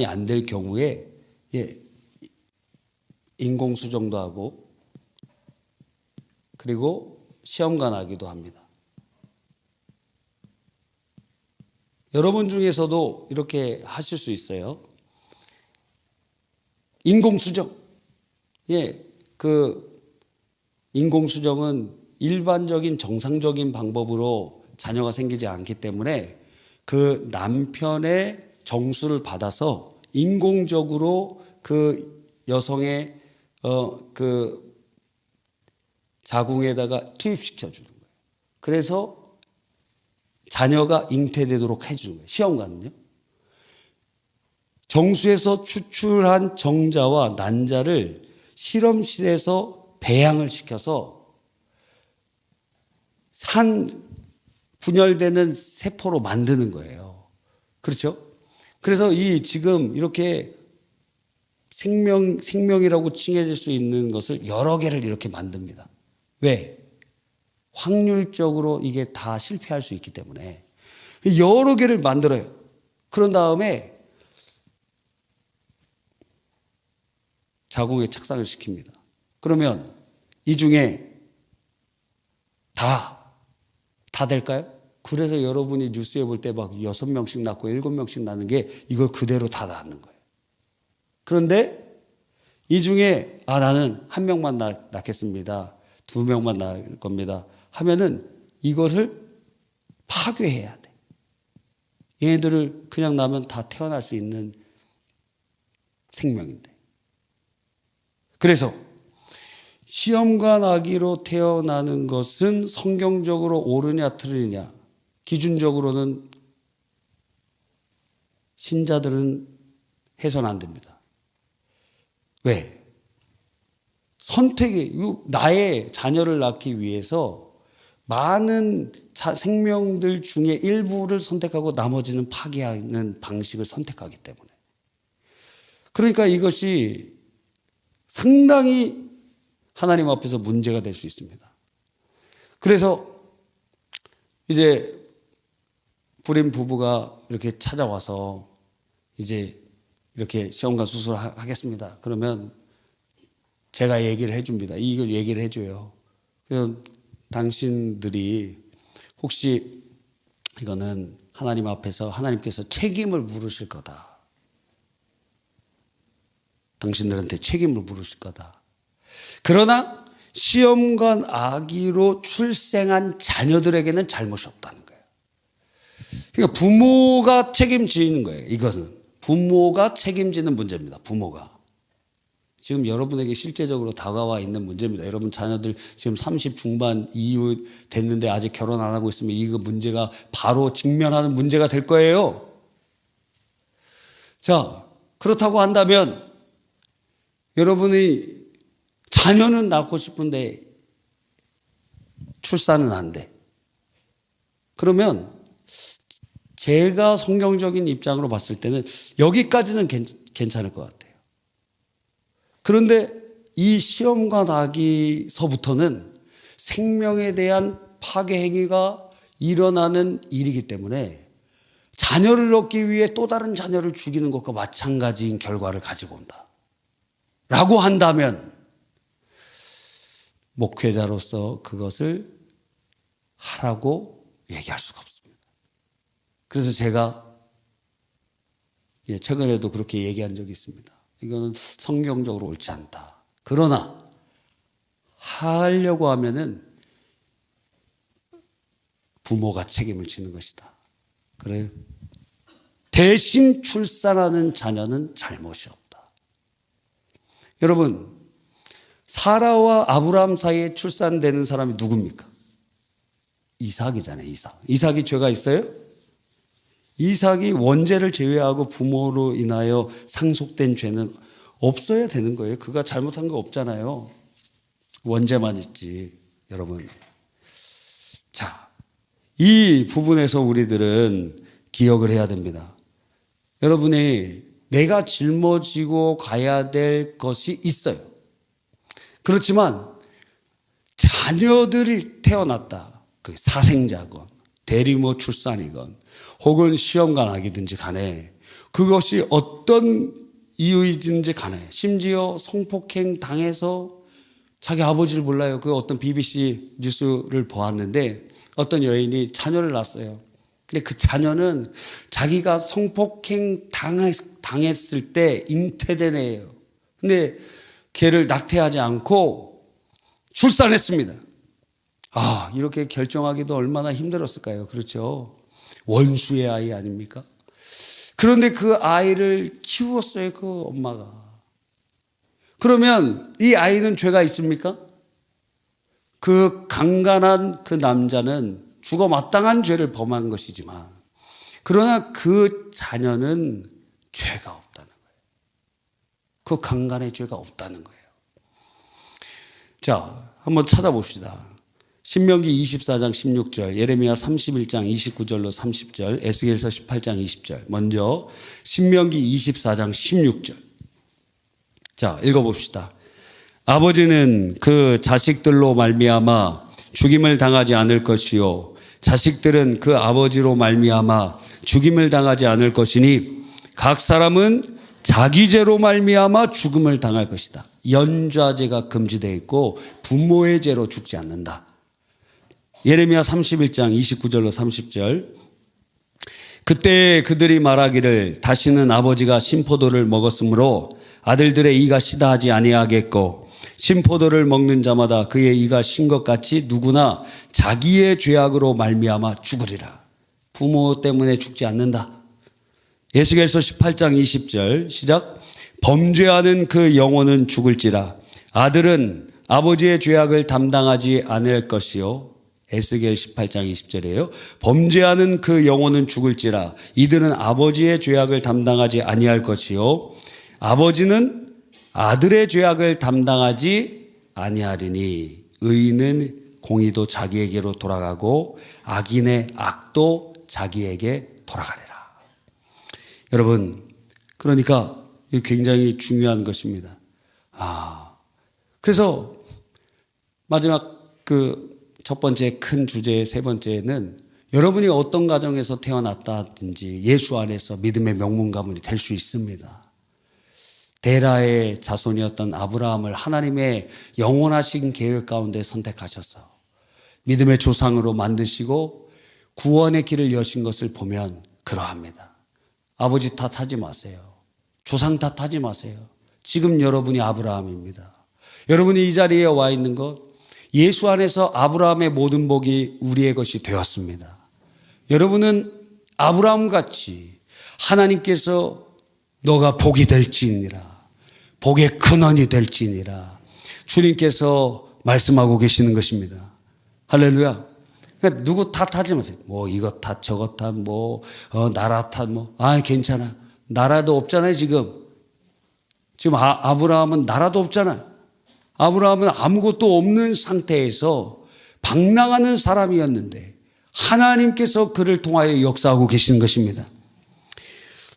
안 될 경우에 인공수정도 하고 그리고 시험관 하기도 합니다. 여러분 중에서도 이렇게 하실 수 있어요. 인공수정. 인공수정은 일반적인 정상적인 방법으로 자녀가 생기지 않기 때문에 그 남편의 정수를 받아서 인공적으로 그 여성의 그 자궁에다가 투입시켜 주는 거예요. 그래서 자녀가 잉태되도록 해주는 거예요. 시험관은요. 정수에서 추출한 정자와 난자를 실험실에서 배양을 시켜서 분열되는 세포로 만드는 거예요. 그렇죠? 그래서 지금 이렇게 생명이라고 칭해질 수 있는 것을 여러 개를 이렇게 만듭니다. 왜? 확률적으로 이게 다 실패할 수 있기 때문에 여러 개를 만들어요. 그런 다음에 자궁에 착상을 시킵니다. 그러면 이 중에 다 될까요? 그래서 여러분이 뉴스에 볼 때 막 6명씩 낳고 7명씩 낳는 게 이걸 그대로 다 낳는 거예요. 그런데 이 중에 나는 1명만 낳겠습니다. 2명만 낳을 겁니다. 하면은 이것을 파괴해야 돼. 얘네들을 그냥 낳으면 다 태어날 수 있는 생명인데. 그래서 시험관 아기로 태어나는 것은 성경적으로 옳으냐 틀리냐, 기준적으로는 신자들은 해서는 안 됩니다. 왜? 선택이, 나의 자녀를 낳기 위해서 많은 생명들 중에 일부를 선택하고 나머지는 파기하는 방식을 선택하기 때문에. 그러니까 이것이 상당히 하나님 앞에서 문제가 될 수 있습니다. 그래서 이제 불임 부부가 이렇게 찾아와서 이제 이렇게 시험관 수술을 하겠습니다. 그러면 제가 얘기를 해줍니다. 이걸 얘기를 해줘요. 그래서 당신들이 혹시 이거는 하나님 앞에서 하나님께서 책임을 물으실 거다. 당신들한테 책임을 물으실 거다. 그러나 시험관 아기로 출생한 자녀들에게는 잘못이 없다는 거예요. 그러니까 부모가 책임지는 거예요. 이것은 부모가 책임지는 문제입니다. 부모가. 지금 여러분에게 실제적으로 다가와 있는 문제입니다. 여러분 자녀들 지금 30 중반 이후 됐는데 아직 결혼 안 하고 있으면 이거 문제가 바로 직면하는 문제가 될 거예요. 자, 그렇다고 한다면 여러분이 자녀는 낳고 싶은데 출산은 안 돼. 그러면 제가 성경적인 입장으로 봤을 때는 여기까지는 괜찮을 것 같아요. 그런데 이 시험관 아기서부터는 생명에 대한 파괴 행위가 일어나는 일이기 때문에 자녀를 얻기 위해 또 다른 자녀를 죽이는 것과 마찬가지인 결과를 가지고 온다. 라고 한다면 목회자로서 그것을 하라고 얘기할 수가 없습니다. 그래서 제가 최근에도 그렇게 얘기한 적이 있습니다. 이거는 성경적으로 옳지 않다. 그러나 하려고 하면은 부모가 책임을 지는 것이다. 그래 대신 출산하는 자녀는 잘못이 없다. 여러분, 사라와 아브라함 사이에 출산되는 사람이 누굽니까? 이삭이잖아요. 이삭이 죄가 있어요? 이삭이 원죄를 제외하고 부모로 인하여 상속된 죄는 없어야 되는 거예요. 그가 잘못한 거 없잖아요. 원죄만 있지, 여러분. 자, 이 부분에서 우리들은 기억을 해야 됩니다. 여러분이 내가 짊어지고 가야 될 것이 있어요. 그렇지만 자녀들이 태어났다. 그 사생자건 대리모 출산이건 혹은 시험관 아기든지 간에 그것이 어떤 이유이든지 간에 심지어 성폭행 당해서 자기 아버지를 몰라요. 그 어떤 BBC 뉴스를 보았는데 어떤 여인이 자녀를 낳았어요. 근데 그 자녀는 자기가 성폭행 당했을 때 잉태된 애예요. 근데 걔를 낙태하지 않고 출산했습니다. 아, 이렇게 결정하기도 얼마나 힘들었을까요? 그렇죠. 원수의 아이 아닙니까? 그런데 그 아이를 키웠어요, 그 엄마가. 그러면 이 아이는 죄가 있습니까? 그 강간한 그 남자는 죽어 마땅한 죄를 범한 것이지만, 그러나 그 자녀는 죄가 없다는 거예요. 그 강간의 죄가 없다는 거예요. 자, 한번 찾아봅시다. 신명기 24장 16절, 예레미야 31장 29절로 30절, 에스겔서 18장 20절. 먼저 신명기 24장 16절. 자, 읽어봅시다. 아버지는 그 자식들로 말미암아 죽임을 당하지 않을 것이요 자식들은 그 아버지로 말미암아 죽임을 당하지 않을 것이니 각 사람은 자기 죄로 말미암아 죽음을 당할 것이다. 연좌죄가 금지되어 있고 부모의 죄로 죽지 않는다. 예레미야 31장 29절로 30절. 그때 그들이 말하기를 다시는 아버지가 신포도를 먹었으므로 아들들의 이가 시다하지 아니하겠고 신포도를 먹는 자마다 그의 이가 신 것 같이 누구나 자기의 죄악으로 말미암아 죽으리라. 부모 때문에 죽지 않는다. 에스겔서 18장 20절 시작. 범죄하는 그 영혼은 죽을지라. 아들은 아버지의 죄악을 담당하지 않을 것이요. 에스겔 18장 20절이에요. 범죄하는 그 영혼은 죽을지라 이들은 아버지의 죄악을 담당하지 아니할 것이요. 아버지는 아들의 죄악을 담당하지 아니하리니 의인은 공의도 자기에게로 돌아가고 악인의 악도 자기에게 돌아가리라. 여러분, 그러니까 이게 굉장히 중요한 것입니다. 그래서 마지막 첫 번째 큰 주제, 세 번째는 여러분이 어떤 가정에서 태어났다든지 예수 안에서 믿음의 명문 가문이 될 수 있습니다. 데라의 자손이었던 아브라함을 하나님의 영원하신 계획 가운데 선택하셔서 믿음의 조상으로 만드시고 구원의 길을 여신 것을 보면 그러합니다. 아버지 탓하지 마세요. 조상 탓하지 마세요. 지금 여러분이 아브라함입니다. 여러분이 이 자리에 와 있는 것, 예수 안에서 아브라함의 모든 복이 우리의 것이 되었습니다. 여러분은 아브라함같이 하나님께서 너가 복이 될지니라, 복의 근원이 될지니라 주님께서 말씀하고 계시는 것입니다. 할렐루야. 그러니까 누구 탓하지 마세요. 이것 탓 저것 탓 나라 탓 괜찮아. 나라도 없잖아요. 지금 아브라함은 나라도 없잖아요. 아브라함은 아무것도 없는 상태에서 방랑하는 사람이었는데 하나님께서 그를 통하여 역사하고 계시는 것입니다.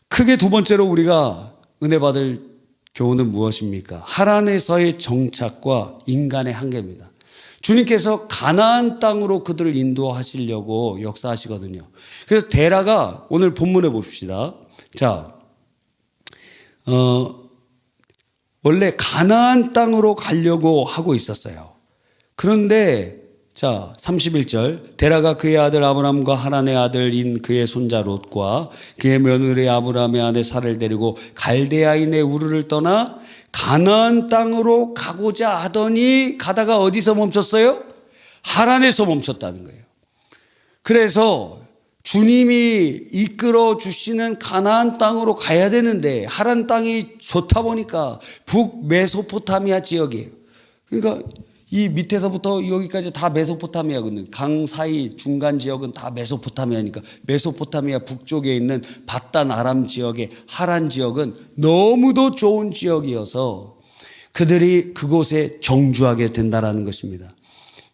크게 두 번째로 우리가 은혜 받을 교훈은 무엇입니까? 하란에서의 정착과 인간의 한계입니다. 주님께서 가나안 땅으로 그들을 인도하시려고 역사하시거든요. 그래서 데라가 오늘 본문에 봅시다. 원래 가나안 땅으로 가려고 하고 있었어요. 그런데 31절 데라가 그의 아들 아브람과 하란의 아들인 그의 손자 롯과 그의 며느리 아브람의 아내 사라를 데리고 갈대아인의 우르를 떠나 가나안 땅으로 가고자 하더니 가다가 어디서 멈췄어요? 하란에서 멈췄다는 거예요. 그래서 주님이 이끌어 주시는 가나안 땅으로 가야 되는데 하란 땅이 좋다 보니까 북메소포타미아 지역이에요. 그러니까 이 밑에서부터 여기까지 다 메소포타미아거든요. 강 사이 중간 지역은 다 메소포타미아니까 메소포타미아 북쪽에 있는 바단 아람 지역의 하란 지역은 너무도 좋은 지역이어서 그들이 그곳에 정주하게 된다라는 것입니다.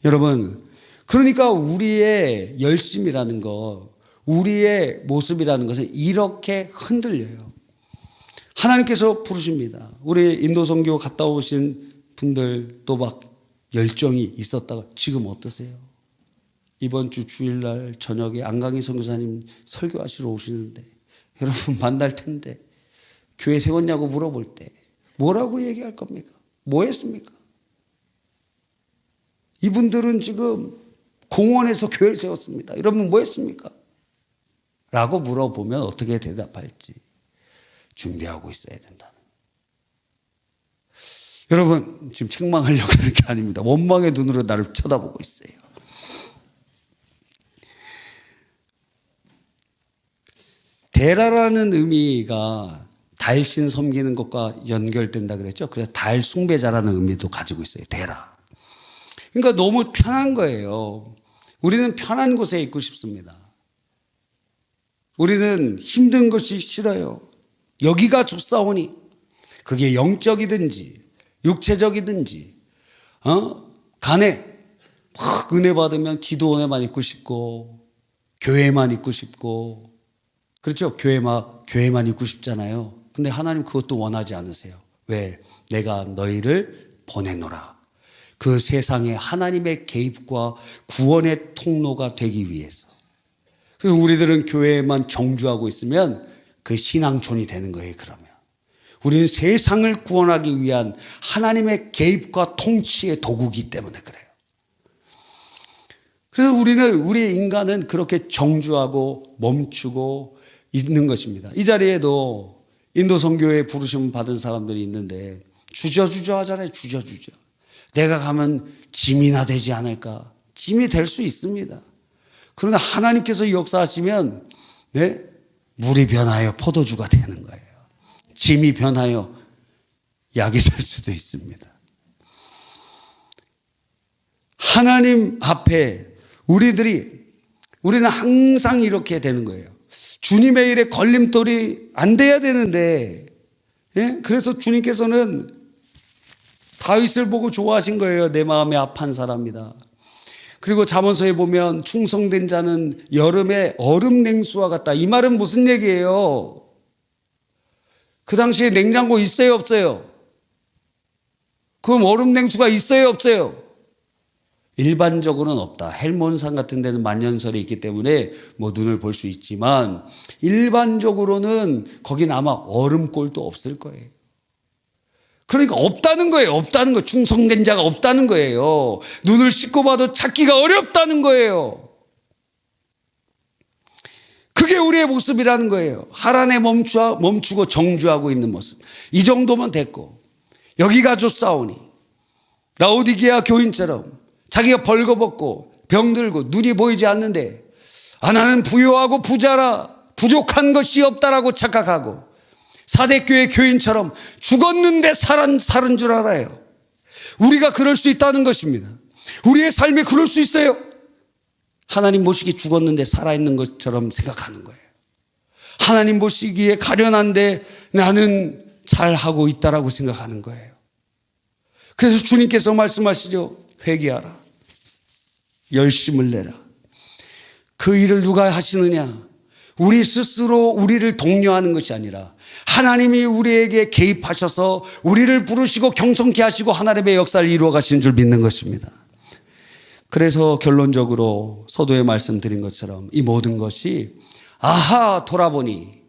여러분, 그러니까 우리의 열심이라는 것, 우리의 모습이라는 것은 이렇게 흔들려요. 하나님께서 부르십니다. 우리 인도 선교 갔다 오신 분들 또 막 열정이 있었다가 지금 어떠세요? 이번 주 주일날 저녁에 안강희 선교사님 설교하시러 오시는데 여러분 만날 텐데 교회 세웠냐고 물어볼 때 뭐라고 얘기할 겁니까? 뭐 했습니까? 이분들은 지금 공원에서 교회를 세웠습니다. 여러분 뭐 했습니까? 라고 물어보면 어떻게 대답할지 준비하고 있어야 된다. 여러분 지금 책망하려고 하는 게 아닙니다. 원망의 눈으로 나를 쳐다보고 있어요. 데라라는 의미가 달신 섬기는 것과 연결된다 그랬죠. 그래서 달 숭배자라는 의미도 가지고 있어요. 데라. 그러니까 너무 편한 거예요. 우리는 편한 곳에 있고 싶습니다. 우리는 힘든 것이 싫어요. 여기가 좋사오니 그게 영적이든지 육체적이든지 간에 막 은혜 받으면 기도원에만 있고 싶고 교회만 있고 싶고 그렇죠. 교회만 있고 싶잖아요. 근데 하나님 그것도 원하지 않으세요. 왜? 내가 너희를 보내노라. 그 세상에 하나님의 개입과 구원의 통로가 되기 위해서. 그래서 우리들은 교회에만 정주하고 있으면 그 신앙촌이 되는 거예요. 그러면 우리는 세상을 구원하기 위한 하나님의 개입과 통치의 도구이기 때문에 그래요. 그래서 우리 인간은 그렇게 정주하고 멈추고 있는 것입니다. 이 자리에도 인도 선교에 부르심 받은 사람들이 있는데 주저주저 하잖아요. 주저주저. 내가 가면 짐이나 되지 않을까? 짐이 될 수 있습니다. 그러나 하나님께서 역사하시면 물이 변하여 포도주가 되는 거예요. 짐이 변하여 약이 될 수도 있습니다. 하나님 앞에 우리는 항상 이렇게 되는 거예요. 주님의 일에 걸림돌이 안 돼야 되는데, 예? 그래서 주님께서는 다윗을 보고 좋아하신 거예요. 내 마음에 합한 사람이다. 그리고 잠언서에 보면 충성된 자는 여름에 얼음 냉수와 같다. 이 말은 무슨 얘기예요? 그 당시에 냉장고 있어요, 없어요? 그럼 얼음 냉수가 있어요, 없어요? 일반적으로는 없다. 헬몬산 같은 데는 만년설이 있기 때문에 뭐 눈을 볼 수 있지만 일반적으로는 거긴 아마 얼음골도 없을 거예요. 그러니까 없다는 거예요. 없다는 거. 충성된 자가 없다는 거예요. 눈을 씻고 봐도 찾기가 어렵다는 거예요. 그게 우리의 모습이라는 거예요. 하란에 멈추고 정주하고 있는 모습. 이 정도면 됐고, 여기가 좋사오니 라오디게아 교인처럼 자기가 벌거벗고 병들고 눈이 보이지 않는데 나는 부유하고 부자라 부족한 것이 없다라고 착각하고 사대교회 교인처럼 죽었는데 살은 줄 알아요. 우리가 그럴 수 있다는 것입니다. 우리의 삶이 그럴 수 있어요. 하나님 보시기 죽었는데 살아있는 것처럼 생각하는 거예요. 하나님 보시기에 가련한데 나는 잘하고 있다라고 생각하는 거예요. 그래서 주님께서 말씀하시죠. 회개하라. 열심을 내라. 그 일을 누가 하시느냐? 우리 스스로 우리를 독려하는 것이 아니라 하나님이 우리에게 개입하셔서 우리를 부르시고 경성케 하시고 하나님의 역사를 이루어 가시는 줄 믿는 것입니다. 그래서 결론적으로 서도에 말씀드린 것처럼 이 모든 것이 돌아보니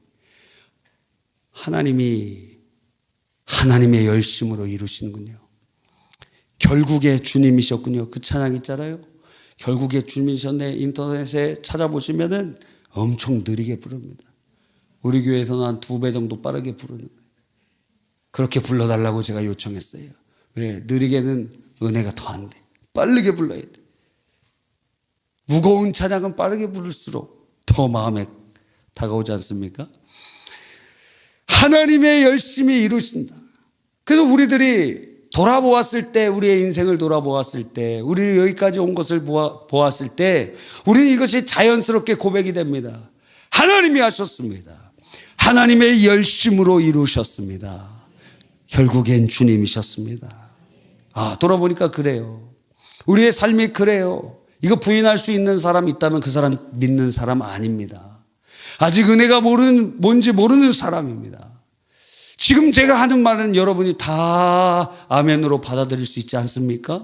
하나님의 열심으로 이루시는군요. 결국에 주님이셨군요. 그 찬양 있잖아요. 결국에 주님이셨네. 인터넷에 찾아보시면은 엄청 느리게 부릅니다. 우리 교회에서는 한 2배 정도 빠르게 부르는 거예요. 그렇게 불러달라고 제가 요청했어요. 왜? 느리게는 은혜가 더 안 돼. 빠르게 불러야 돼. 무거운 찬양은 빠르게 부를수록 더 마음에 다가오지 않습니까? 하나님의 열심히 이루신다. 그래서 우리들이 돌아보았을 때, 우리의 인생을 돌아보았을 때, 우리 여기까지 온 것을 보았을 때 우리는 이것이 자연스럽게 고백이 됩니다. 하나님이 하셨습니다. 하나님의 열심으로 이루셨습니다. 결국엔 주님이셨습니다. 돌아보니까 그래요. 우리의 삶이 그래요. 이거 부인할 수 있는 사람 있다면 그 사람 믿는 사람 아닙니다. 아직 은혜가 뭔지 모르는 사람입니다. 지금 제가 하는 말은 여러분이 다 아멘으로 받아들일 수 있지 않습니까?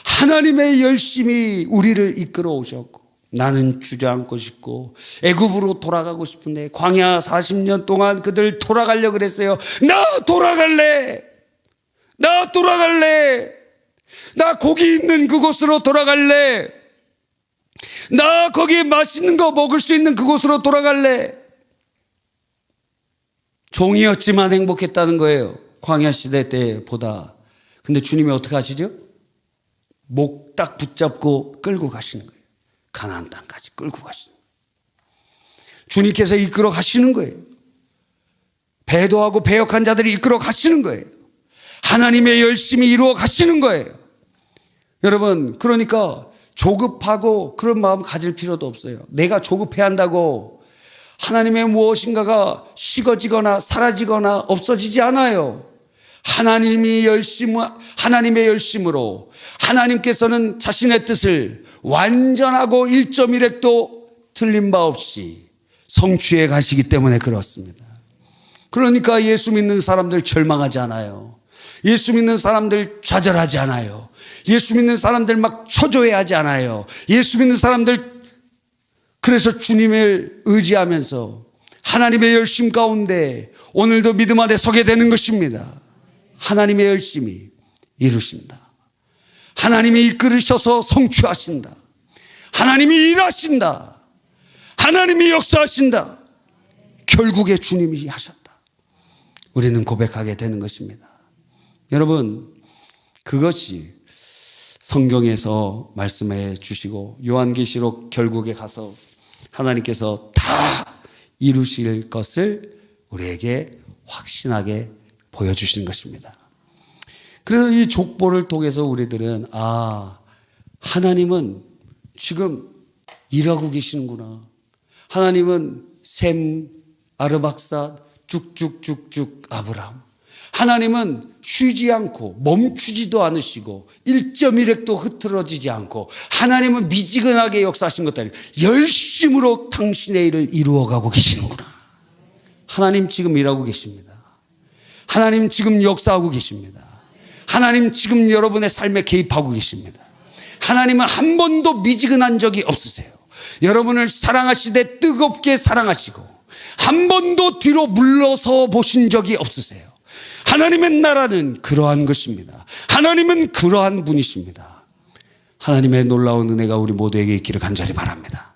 하나님의 열심히 우리를 이끌어 오셨고, 나는 주저앉고 싶고 애굽으로 돌아가고 싶은데 광야 40년 동안 그들 돌아가려고 그랬어요. 나 돌아갈래. 나 고기 있는 그곳으로 돌아갈래. 나 거기 맛있는 거 먹을 수 있는 그곳으로 돌아갈래. 종이었지만 행복했다는 거예요. 광야 시대 때보다. 근데 주님이 어떻게 하시죠? 목 딱 붙잡고 끌고 가시는 거예요. 가나안 땅까지 끌고 가시는 거예요. 주님께서 이끌어 가시는 거예요. 배도하고 배역한 자들이 이끌어 가시는 거예요. 하나님의 열심히 이루어 가시는 거예요. 여러분, 그러니까 조급하고 그런 마음 가질 필요도 없어요. 내가 조급해야 한다고 하나님의 무엇인가가 식어지거나 사라지거나 없어지지 않아요. 하나님의 열심으로 하나님께서는 자신의 뜻을 완전하고 1.1획도 틀린 바 없이 성취해 가시기 때문에 그렇습니다. 그러니까 예수 믿는 사람들 절망하지 않아요. 예수 믿는 사람들 좌절하지 않아요. 예수 믿는 사람들 막 초조해하지 않아요. 예수 믿는 사람들 그래서 주님을 의지하면서 하나님의 열심 가운데 오늘도 믿음 아래 서게 되는 것입니다. 하나님의 열심히 이루신다. 하나님이 이끌으셔서 성취하신다. 하나님이 일하신다. 하나님이 역사하신다. 결국에 주님이 하셨다. 우리는 고백하게 되는 것입니다. 여러분, 그것이 성경에서 말씀해 주시고 요한계시록 결국에 가서 하나님께서 다 이루실 것을 우리에게 확신하게 보여주시는 것입니다. 그래서 이 족보를 통해서 우리들은 하나님은 지금 일하고 계시는구나. 하나님은 셈, 아르박사, 쭉쭉쭉쭉 아브라함. 하나님은 쉬지 않고 멈추지도 않으시고 1.1핵도 흐트러지지 않고 하나님은 미지근하게 역사하신 것도 아니고 열심으로 당신의 일을 이루어가고 계시는구나. 하나님 지금 일하고 계십니다. 하나님 지금 역사하고 계십니다. 하나님 지금 여러분의 삶에 개입하고 계십니다. 하나님은 한 번도 미지근한 적이 없으세요. 여러분을 사랑하시되 뜨겁게 사랑하시고 한 번도 뒤로 물러서 보신 적이 없으세요. 하나님의 나라는 그러한 것입니다. 하나님은 그러한 분이십니다. 하나님의 놀라운 은혜가 우리 모두에게 있기를 간절히 바랍니다.